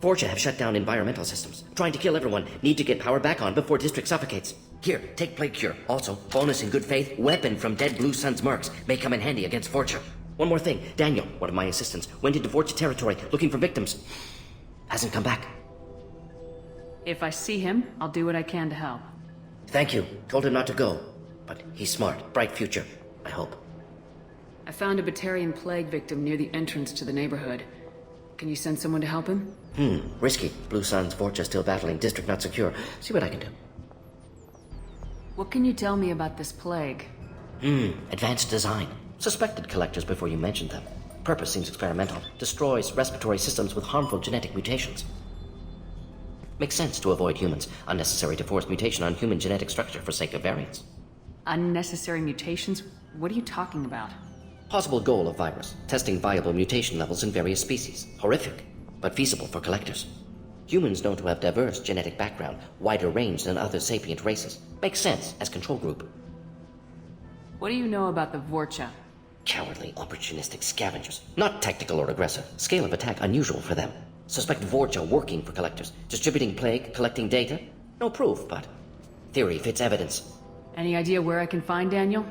Vorcha have shut down environmental systems. Trying to kill everyone. Need to get power back on before district suffocates. Here, take plague cure. Also, bonus in good faith, weapon from dead Blue Sun's mercs. May come in handy against Vorcha. One more thing. Daniel, one of my assistants, went into Vorcha territory looking for victims. Hasn't come back.
If I see him, I'll do what I can to help.
Thank you. Told him not to go. But he's smart. Bright future. I hope.
I found a Batarian plague victim near the entrance to the neighborhood. Can you send someone to help him?
Risky. Blue Sun's Vorcha still battling. District not secure. See what I can do.
What can you tell me about this plague?
Advanced design. Suspected collectors before you mentioned them. Purpose seems experimental. Destroys respiratory systems with harmful genetic mutations. Makes sense to avoid humans. Unnecessary to force mutation on human genetic structure for sake of variance.
Unnecessary mutations? What are you talking about?
Possible goal of virus. Testing viable mutation levels in various species. Horrific, but feasible for collectors. Humans known to have diverse genetic background, wider range than other sapient races. Makes sense as control group.
What do you know about the Vorcha?
Cowardly, opportunistic scavengers. Not tactical or aggressive. Scale of attack unusual for them. Suspect Vorcha working for collectors. Distributing plague, collecting data. No proof, but theory fits evidence.
Any idea where I can find Daniel?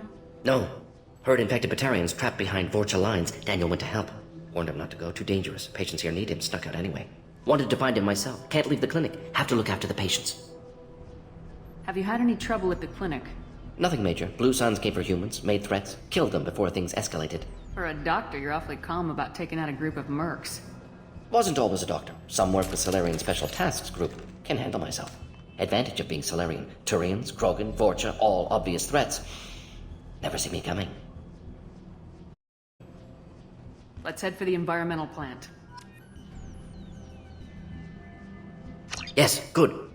No. Heard infected Batarians trapped behind Vorcha lines. Daniel went to help. Warned him not to go. Too dangerous. Patients here need him. Snuck out anyway. Wanted to find him myself. Can't leave the clinic. Have to look after the patients.
Have you had any trouble at the clinic?
Nothing major. Blue Suns came for humans, made threats, killed them before things escalated.
For a doctor, you're awfully calm about taking out a group of mercs.
Wasn't always a doctor. Some work with Solarian Special Tasks Group. Can handle myself. Advantage of being Solarian. Turians, Krogan, Vorcha, all obvious threats. Never see me coming.
Let's head for the environmental plant.
Yes, good.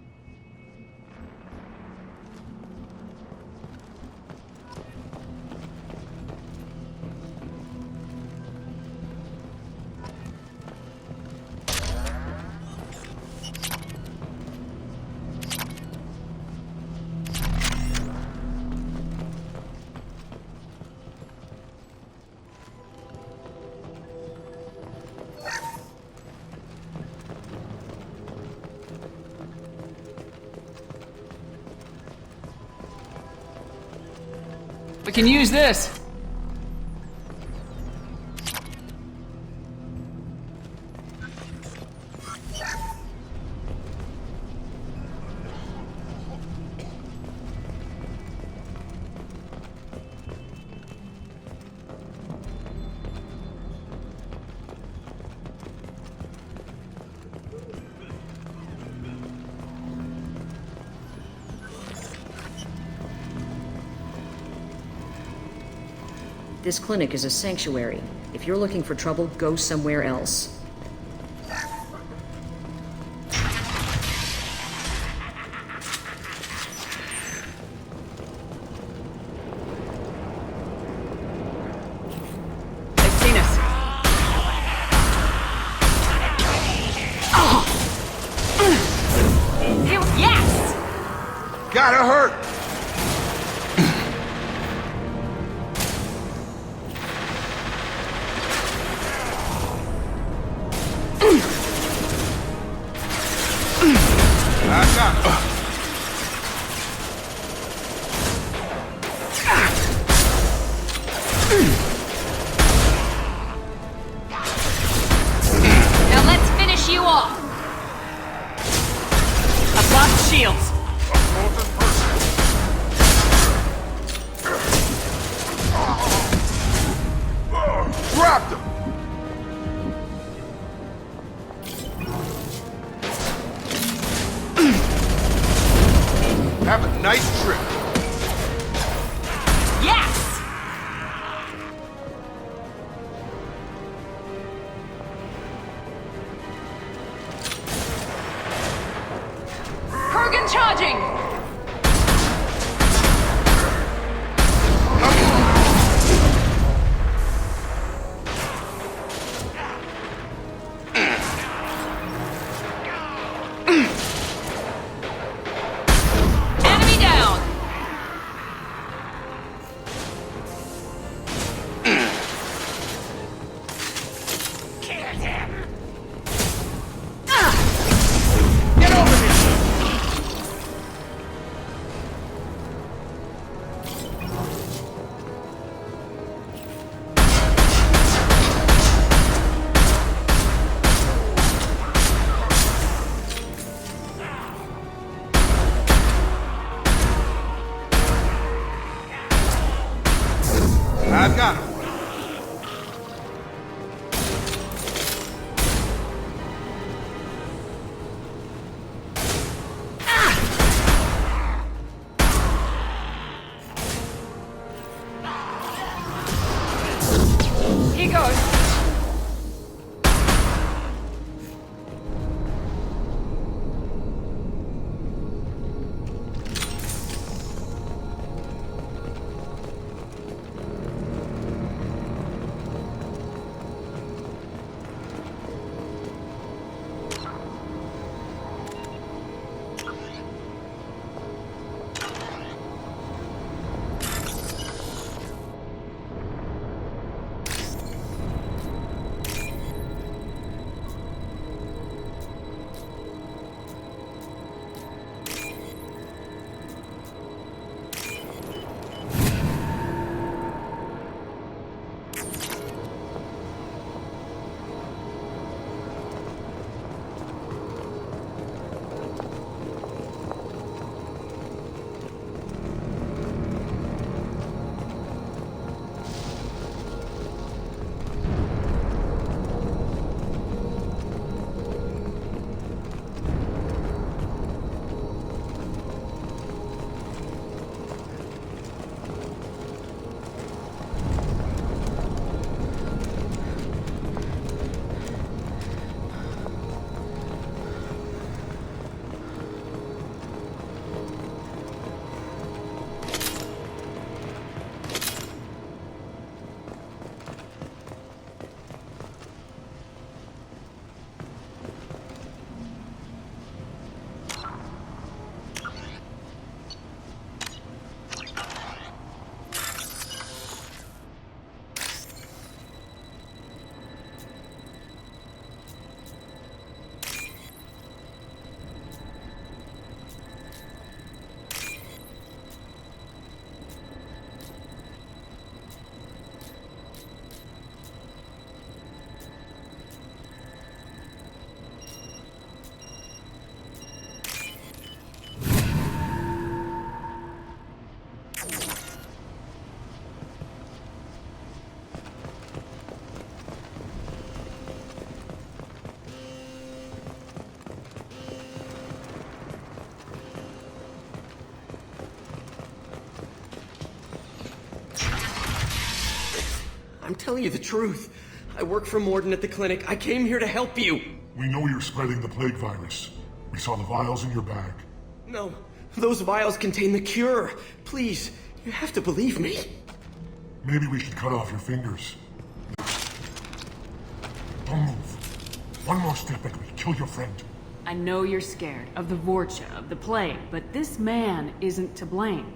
We can use this.
This clinic is a sanctuary. If you're looking for trouble, go somewhere else.
They've seen us. Oh! Yes!
Gotta hurt!
Now let's finish you off. I've lost shields.
Dropped him! Have a nice trip.
Yes! Kurgan charging! Enemy down!
Kill him!
Get over here! I've got him.
Here goes.
I'm telling you the truth. I work for Mordin at the clinic. I came here to help you.
We know you're spreading the plague virus. We saw the vials in your bag.
No, those vials contain the cure. Please, you have to believe me.
Maybe we should cut off your fingers. Don't move. One more step and we kill your friend.
I know you're scared of the Vorcha, of the plague, but this man isn't to blame.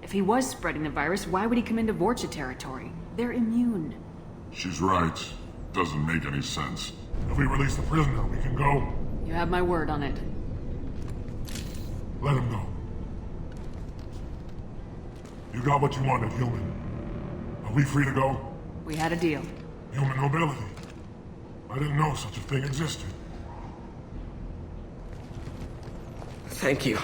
If he was spreading the virus, why would he come into Vorcha territory? They're immune.
She's right. Doesn't make any sense. If we release the prisoner, we can go.
You have my word on it.
Let him go. You got what you wanted, human. Are we free to go?
We had a deal.
Human nobility. I didn't know such a thing existed.
Thank you.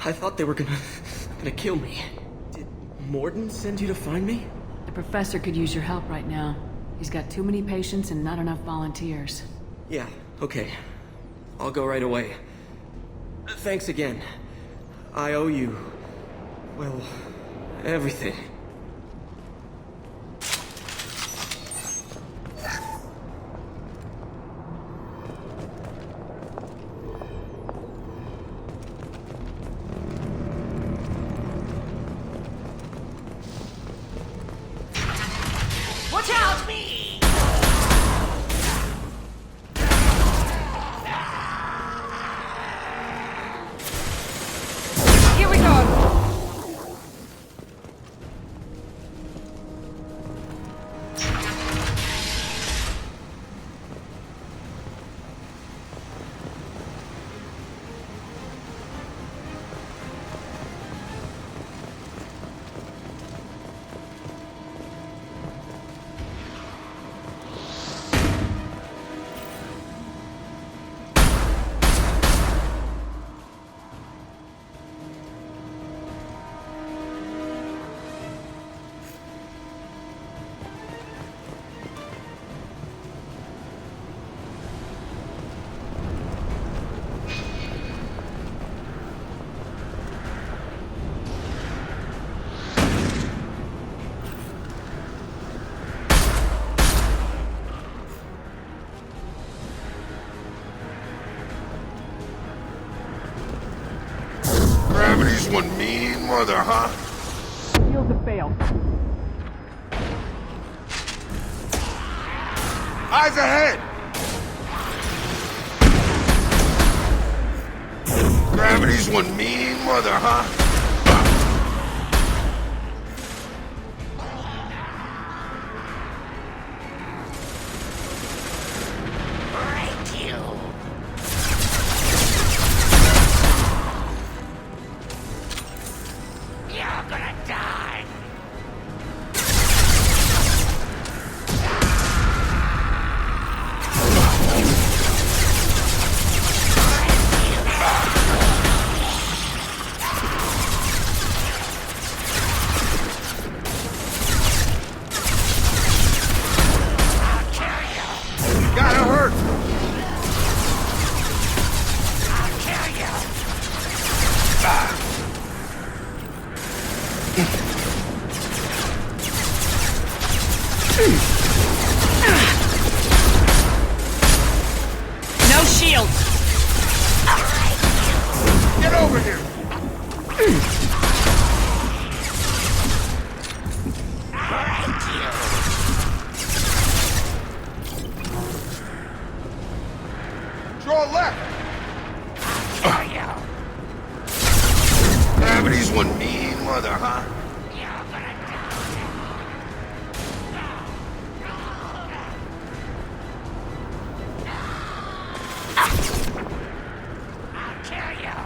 I thought they were gonna kill me. Did Mordin send you to find me?
The professor could use your help right now. He's got too many patients and not enough volunteers.
Yeah, okay. I'll go right away. Thanks again. I owe you, well, everything.
Watch out, me!
Here we go!
Gravity's one mean mother, huh?
Shields have failed.
Eyes ahead! Gravity's one mean mother, huh?
Break you! You're gonna die!
Gotta hurt!
I'll kill you!
No shield!
Get over here! Draw left! Gravity's one mean mother, huh?
I'll kill you!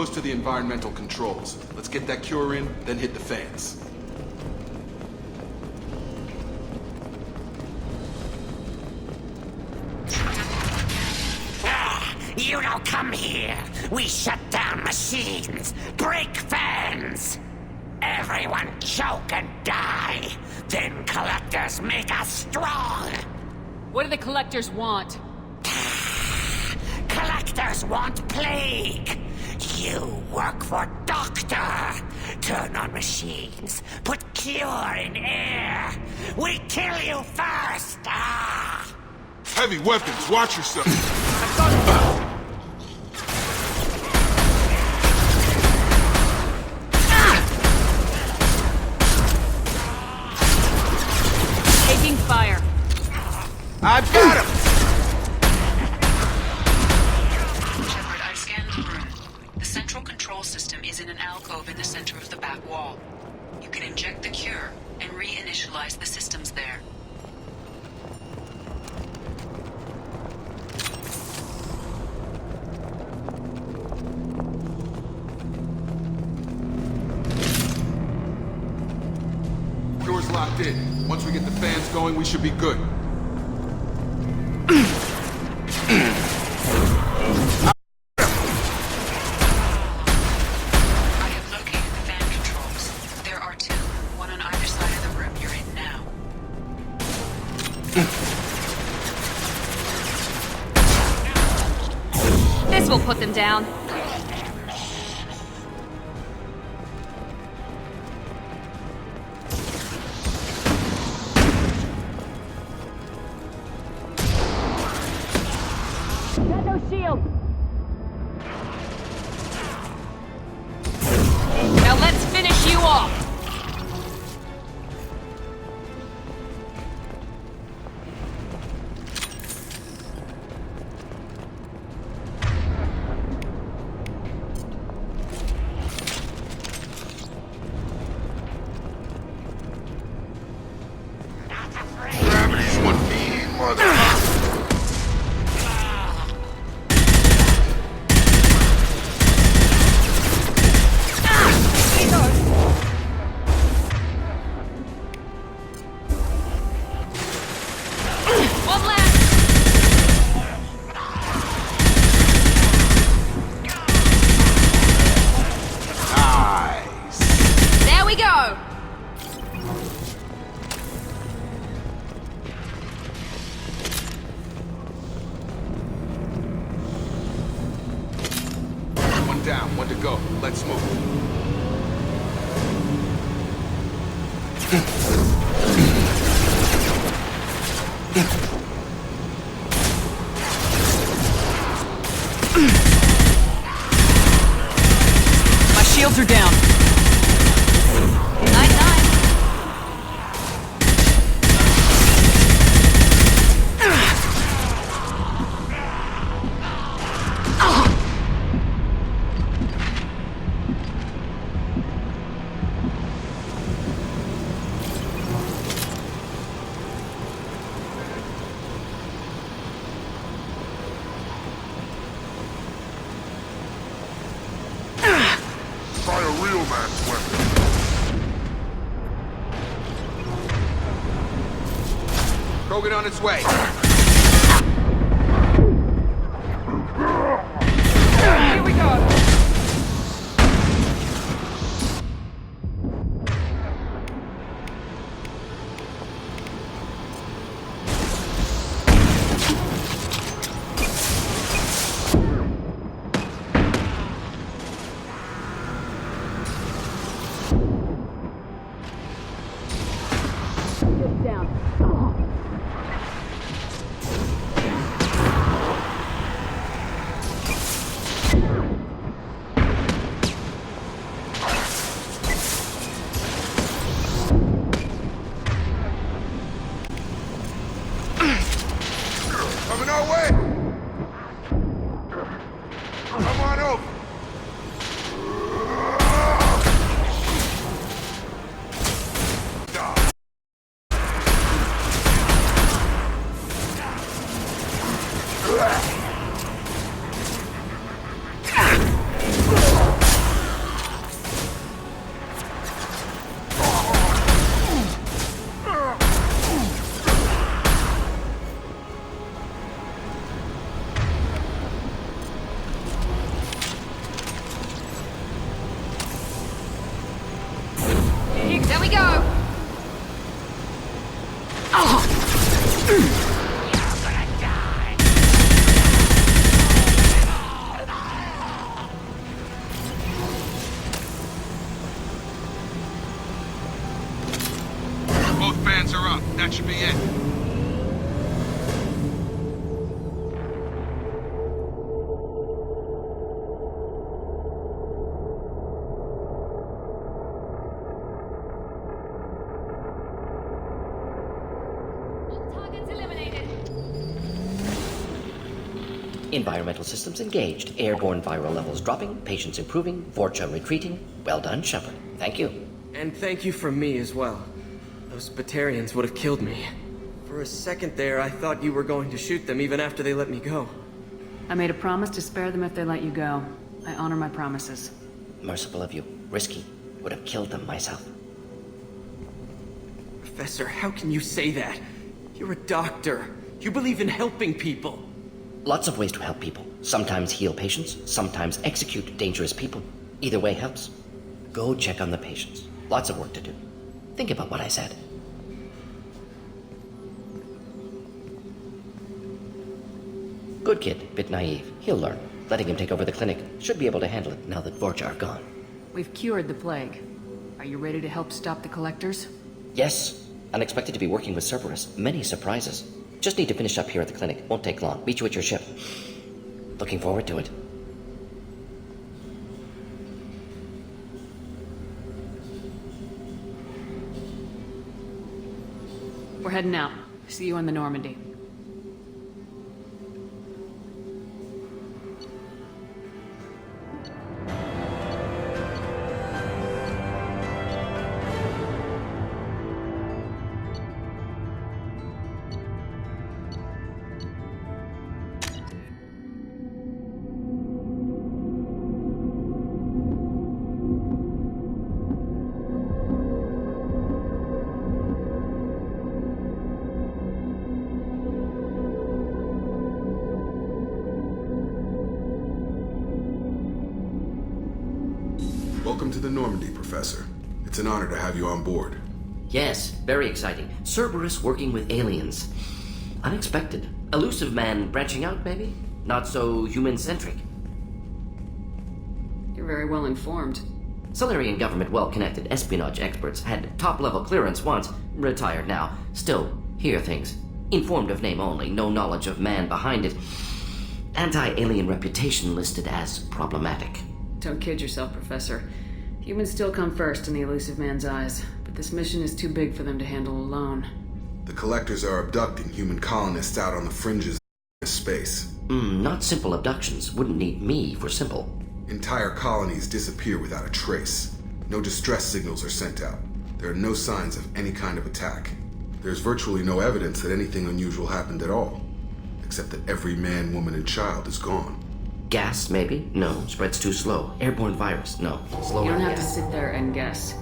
close to the environmental controls. Let's get that cure in, then hit the fans.
You don't come here. We shut down machines, break fans. Everyone choke and die. Then collectors make us strong.
What do the collectors want?
Collectors want plague. You work for Doctor. Turn on machines. Put cure in air. We kill you first.
Heavy weapons, watch yourself.
Taking fire.
I've got him!
Shepard, I've scanned the room. The central control system is in an alcove in the center of the back wall. You can inject the cure and reinitialize the systems there.
Door's locked in. Once we get the fans going, we should be good.
I have located the fan controls. There are two, one on either side of the room you're in now.
This will put them down.
Got no shield.
Now let's finish you off.
Gravity's one mean mother.
One last.
Nice.
There we go.
One down, one to go. Let's move.
My shields are down.
Night night.
Try a real man's weapon.
Krogan on its way.
Here we go. Get down.
Coming our way! Come on over!
Both fans are up. That should be it.
Environmental systems engaged. Airborne viral levels dropping. Patients improving. Vorcha retreating. Well done, Shepard. Thank you.
And thank you from me as well. Those Batarians would have killed me. For a second there, I thought you were going to shoot them even after they let me go.
I made a promise to spare them if they let you go. I honor my promises.
Merciful of you. Risky. Would have killed them myself.
Professor, how can you say that? You're a doctor. You believe in helping people.
Lots of ways to help people. Sometimes heal patients, sometimes execute dangerous people. Either way helps. Go check on the patients. Lots of work to do. Think about what I said. Good kid, bit naive. He'll learn. Letting him take over the clinic. Should be able to handle it now that Vorcha are gone.
We've cured the plague. Are you ready to help stop the collectors?
Yes. Unexpected to be working with Cerberus. Many surprises. Just need to finish up here at the clinic. Won't take long. Meet you at your ship. Looking forward to it.
We're heading out. See you on the Normandy.
Welcome to the Normandy, Professor. It's an honor to have you on board.
Yes, very exciting. Cerberus working with aliens. Unexpected. Elusive man branching out, maybe? Not so human-centric.
You're very well informed.
Solarian government well-connected espionage experts had top-level clearance once. Retired now. Still, hear things. Informed of name only, no knowledge of man behind it. Anti-alien reputation listed as problematic.
Don't kid yourself, Professor. Humans still come first in the elusive man's eyes, but this mission is too big for them to handle alone.
The Collectors are abducting human colonists out on the fringes of space.
Not simple abductions. Wouldn't need me for simple.
Entire colonies disappear without a trace. No distress signals are sent out. There are no signs of any kind of attack. There's virtually no evidence that anything unusual happened at all, except that every man, woman, and child is gone.
Gas, maybe? No. Spreads too slow. Airborne virus? No. Slower.
You don't have to sit there and guess.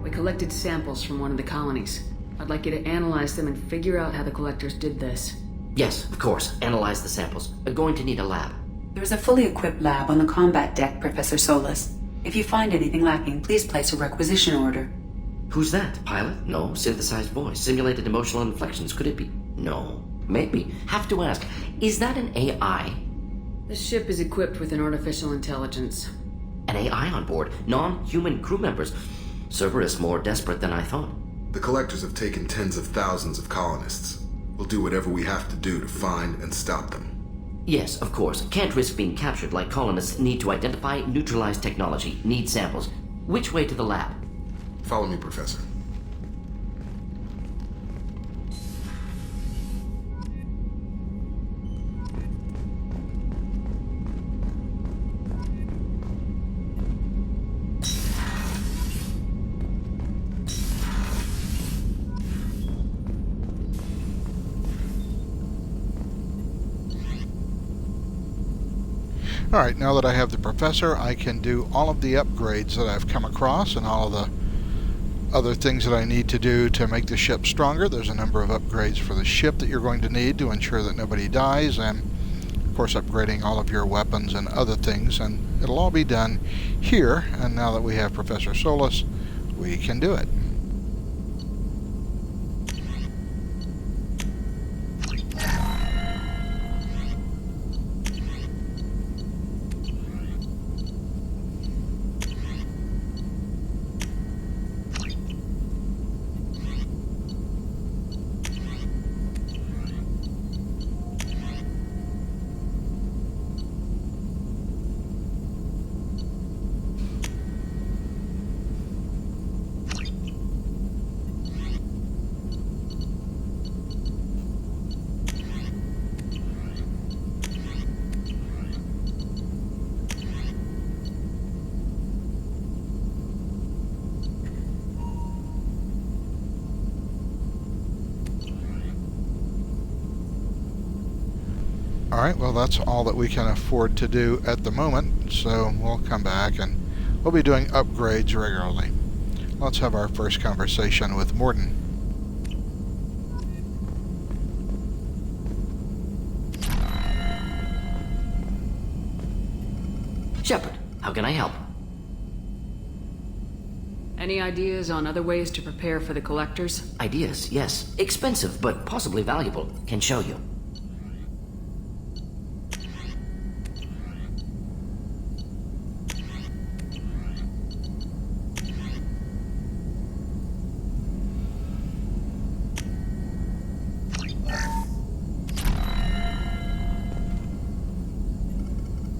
We collected samples from one of the colonies. I'd like you to analyze them and figure out how the Collectors did this.
Yes, of course. Analyze the samples. We're going to need a lab.
There's a fully equipped lab on the combat deck, Professor Solis. If you find anything lacking, please place a requisition order.
Who's that? Pilot? No. Synthesized voice. Simulated emotional inflections. Could it be? No. Maybe. Have to ask. Is that an AI?
The ship is equipped with an artificial intelligence.
An AI on board? Non-human crew members? Cerberus more desperate than I thought.
The Collectors have taken tens of thousands of colonists. We'll do whatever we have to do to find and stop them.
Yes, of course. Can't risk being captured like colonists need to identify, neutralize technology, need samples. Which way to the lab?
Follow me, Professor.
Alright, now that I have the Professor, I can do all of the upgrades that I've come across and all of the other things that I need to do to make the ship stronger. There's a number of upgrades for the ship that you're going to need to ensure that nobody dies, and of course upgrading all of your weapons and other things, and it'll all be done here. And now that we have Professor Solis, we can do it. Alright, well that's all that we can afford to do at the moment, so we'll come back and we'll be doing upgrades regularly. Let's have our first conversation with Mordin.
Shepard, how can I help?
Any ideas on other ways to prepare for the collectors?
Ideas, yes. Expensive, but possibly valuable. Can show you.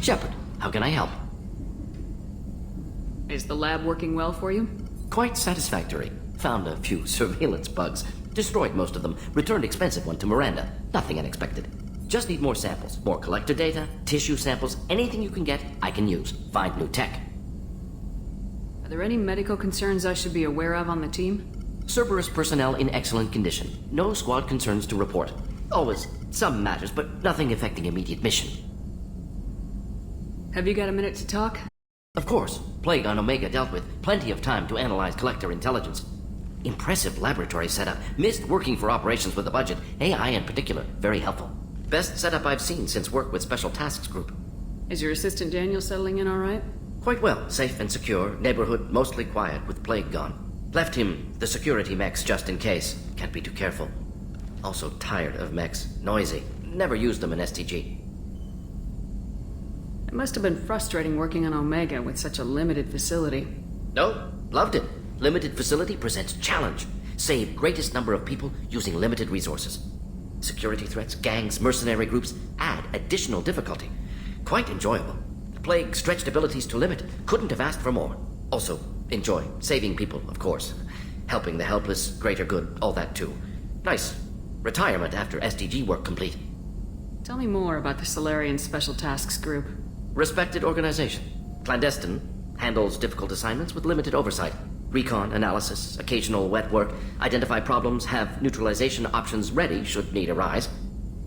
Shepard, how can I help?
Is the lab working well for you?
Quite satisfactory. Found a few surveillance bugs. Destroyed most of them. Returned expensive one to Miranda. Nothing unexpected. Just need more samples. More collector data, tissue samples, anything you can get, I can use. Find new tech.
Are there any medical concerns I should be aware of on the team?
Cerberus personnel in excellent condition. No squad concerns to report. Always some matters, but nothing affecting immediate mission.
Have you got a minute to talk?
Of course. Plague on Omega dealt with. Plenty of time to analyze collector intelligence. Impressive laboratory setup. Missed working for operations with a budget. AI in particular. Very helpful. Best setup I've seen since work with Special Tasks Group.
Is your assistant Daniel settling in all right?
Quite well. Safe and secure. Neighborhood mostly quiet with Plague gone. Left him the security mechs just in case. Can't be too careful. Also tired of mechs. Noisy. Never used them in STG.
It must have been frustrating working on Omega with such a limited facility.
No, loved it. Limited facility presents challenge. Save greatest number of people using limited resources. Security threats, gangs, mercenary groups add additional difficulty. Quite enjoyable. Plague stretched abilities to limit. Couldn't have asked for more. Also, enjoy. Saving people, of course. Helping the helpless, greater good, all that too. Nice. Retirement after SDG work complete.
Tell me more about the Solarian Special Tasks Group.
Respected organization. Clandestine. Handles difficult assignments with limited oversight. Recon, analysis, occasional wet work. Identify problems, have neutralization options ready should need arise.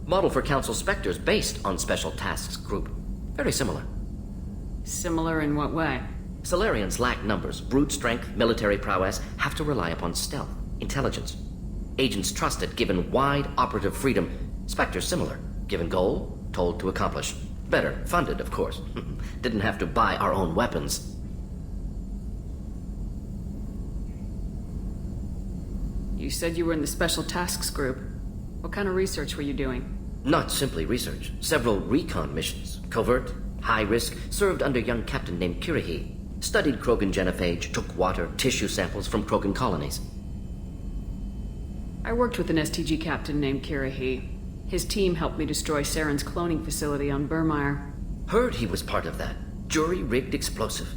Model for Council Spectres based on Special Tasks Group. Very similar.
Similar in what way?
Solarians lack numbers, brute strength, military prowess, have to rely upon stealth, intelligence. Agents trusted, given wide operative freedom. Spectres similar, given goal, told to accomplish. Better, funded, of course. Didn't have to buy our own weapons.
You said you were in the Special Tasks Group. What kind of research were you doing?
Not simply research. Several recon missions. Covert, high risk, served under young captain named Kirihi. Studied Krogan genophage, took water, tissue samples from Krogan colonies.
I worked with an STG captain named Kirihi. His team helped me destroy Saren's cloning facility on Burmire.
Heard he was part of that. Jury-rigged explosive.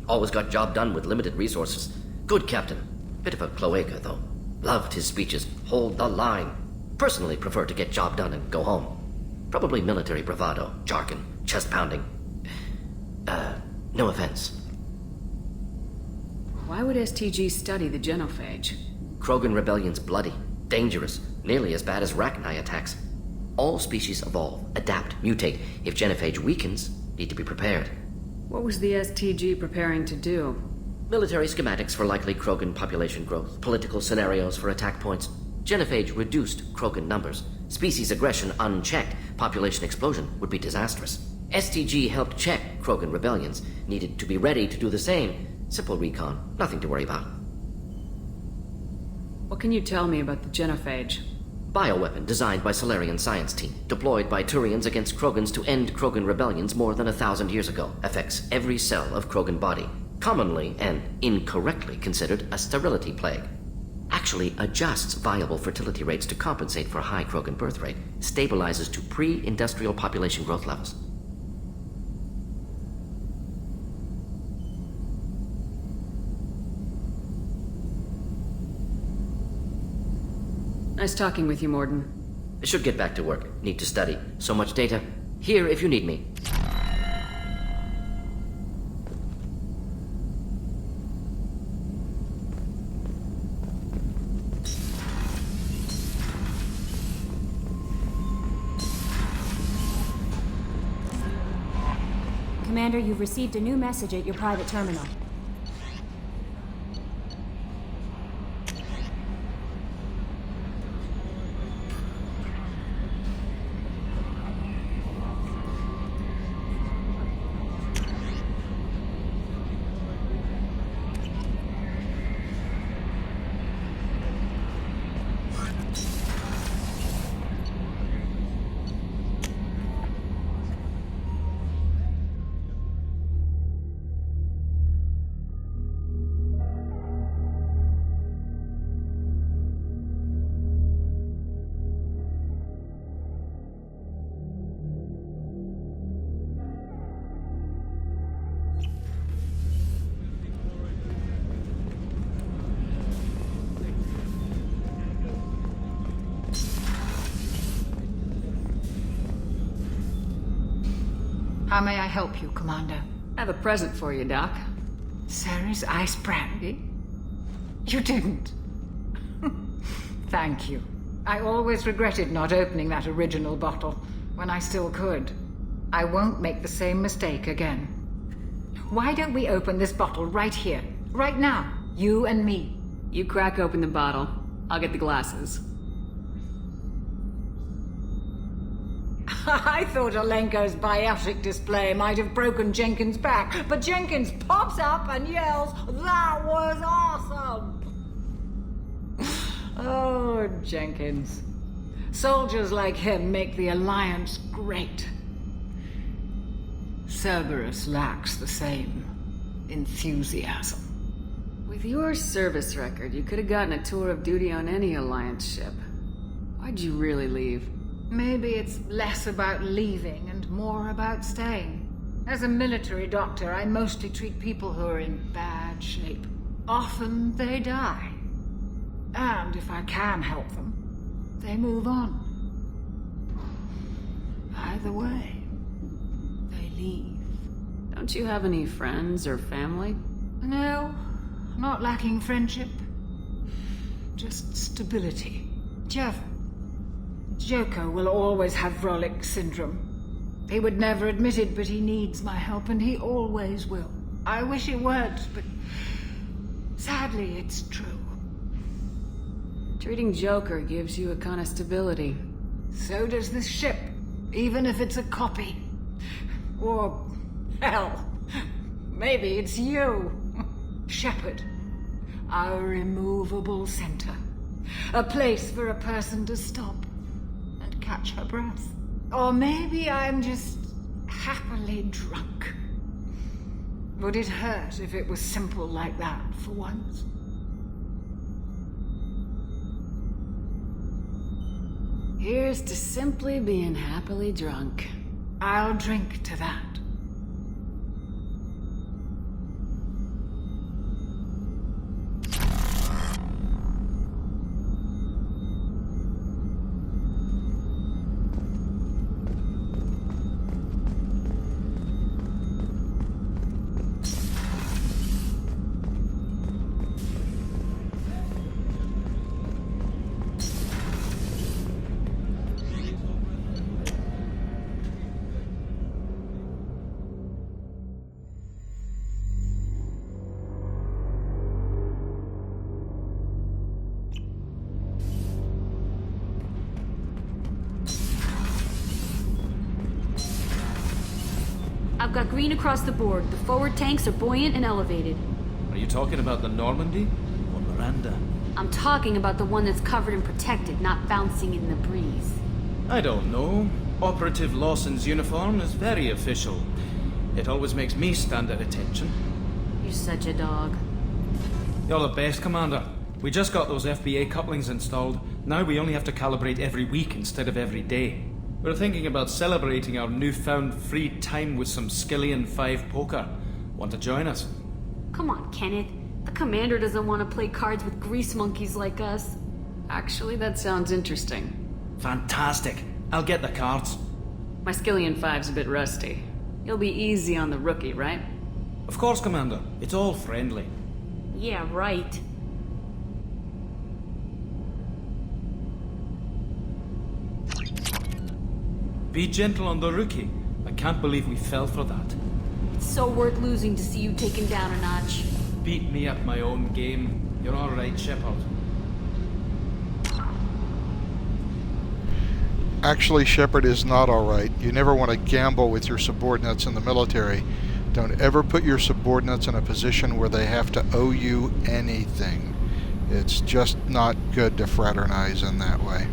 Always got job done with limited resources. Good captain. Bit of a cloaca, though. Loved his speeches. Hold the line. Personally prefer to get job done and go home. Probably military bravado, jargon, chest pounding. No offense.
Why would STG study the genophage?
Krogan rebellion's bloody, dangerous, nearly as bad as Rachni attacks. All species evolve, adapt, mutate. If genophage weakens, need to be prepared.
What was the STG preparing to do?
Military schematics for likely Krogan population growth, political scenarios for attack points. Genophage reduced Krogan numbers. Species aggression unchecked, population explosion would be disastrous. STG helped check Krogan rebellions, needed to be ready to do the same. Simple recon, nothing to worry about.
What can you tell me about the genophage?
Bioweapon designed by Solarian science team, deployed by Turians against Krogans to end Krogan rebellions more than 1,000 years ago. Affects every cell of Krogan body. Commonly and incorrectly considered a sterility plague. Actually adjusts viable fertility rates to compensate for high Krogan birth rate. Stabilizes to pre-industrial population growth levels.
Nice talking with you, Mordin.
Should get back to work. Need to study. So much data. Here if you need me.
Commander, you've received a new message at your private terminal.
How may I help you, Commander?
I have a present for you, Doc.
Sarah's ice brandy? You didn't. Thank you. I always regretted not opening that original bottle when I still could. I won't make the same mistake again. Why don't we open this bottle right here, right now, you and me?
You crack open the bottle. I'll get the glasses.
I thought Alenko's biotic display might have broken Jenkins' back, but Jenkins pops up and yells, "That was awesome!" Oh, Jenkins. Soldiers like him make the Alliance great. Cerberus lacks the same enthusiasm.
With your service record, you could have gotten a tour of duty on any Alliance ship. Why'd you really leave?
Maybe it's less about leaving and more about staying. As a military doctor, I mostly treat people who are in bad shape. Often they die. And if I can help them, they move on. Either way, they leave.
Don't you have any friends or family?
No, not lacking friendship. Just stability. Joko will always have Vrolic syndrome. He would never admit it, but he needs my help, and he always will. I wish it weren't, but sadly, it's true.
Treating Joker gives you a kind of stability.
So does this ship, even if it's a copy. Or, hell, maybe it's you. Shepard. Our immovable center. A place for a person to stop and catch her breath. Or maybe I'm just happily drunk. Would it hurt if it was simple like that for once?
Here's to simply being happily drunk.
I'll drink to that.
I've got green across the board. The forward tanks are buoyant and elevated.
Are you talking about the Normandy? Or Miranda?
I'm talking about the one that's covered and protected, not bouncing in the breeze.
I don't know. Operative Lawson's uniform is very official. It always makes me stand at attention.
You're such a dog.
You're the best, Commander. We just got those FBA couplings installed. Now we only have to calibrate every week instead of every day. We're thinking about celebrating our newfound free time with some Skillian 5 poker. Want to join us?
Come on, Kenneth. The commander doesn't want to play cards with grease monkeys like us.
Actually, that sounds interesting.
Fantastic. I'll get the cards.
My Skillian 5's a bit rusty. You'll be easy on the rookie, right?
Of course, Commander. It's all friendly.
Yeah, right.
Be gentle on the rookie. I can't believe we fell for that.
so worth losing to see you taken down a notch.
Beat me at my own game. You're alright, Shepard.
Actually, Shepard is not alright. You never want to gamble with your subordinates in the military. Don't ever put your subordinates in a position where they have to owe you anything. It's just not good to fraternize in that way.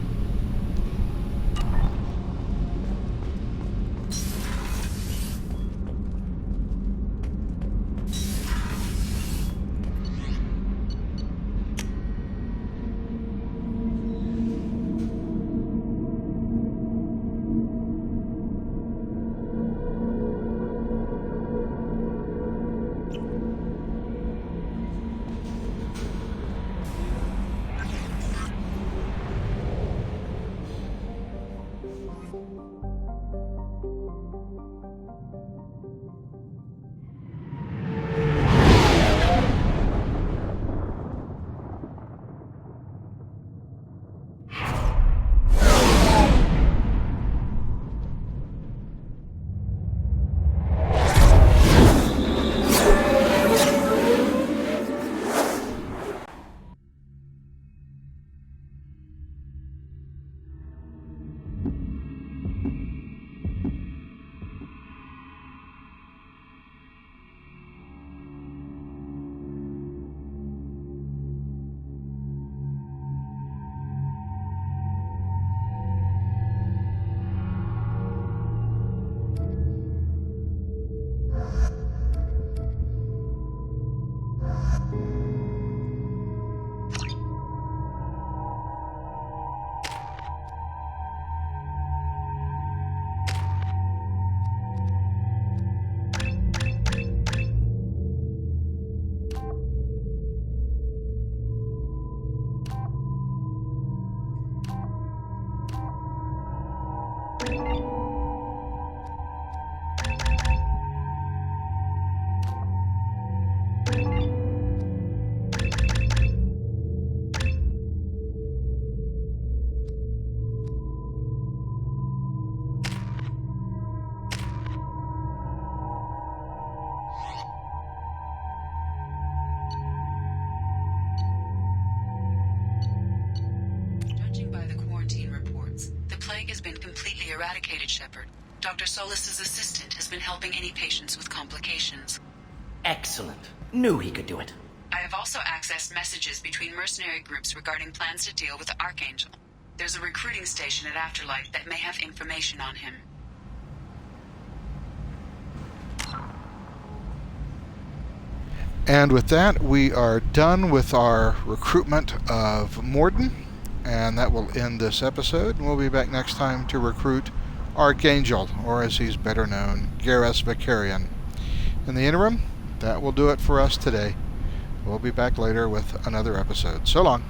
Eradicated, Shepard. Dr. Solis's assistant has been helping any patients with complications.
Excellent. Knew he could do it.
I have also accessed messages between mercenary groups regarding plans to deal with the Archangel. There's a recruiting station at Afterlight that may have information on him.
And with that, we are done with our recruitment of Mordin. And that will end this episode. And we'll be back next time to recruit Archangel, or as he's better known, Garrus Vakarian. In the interim, that will do it for us today. We'll be back later with another episode. So long.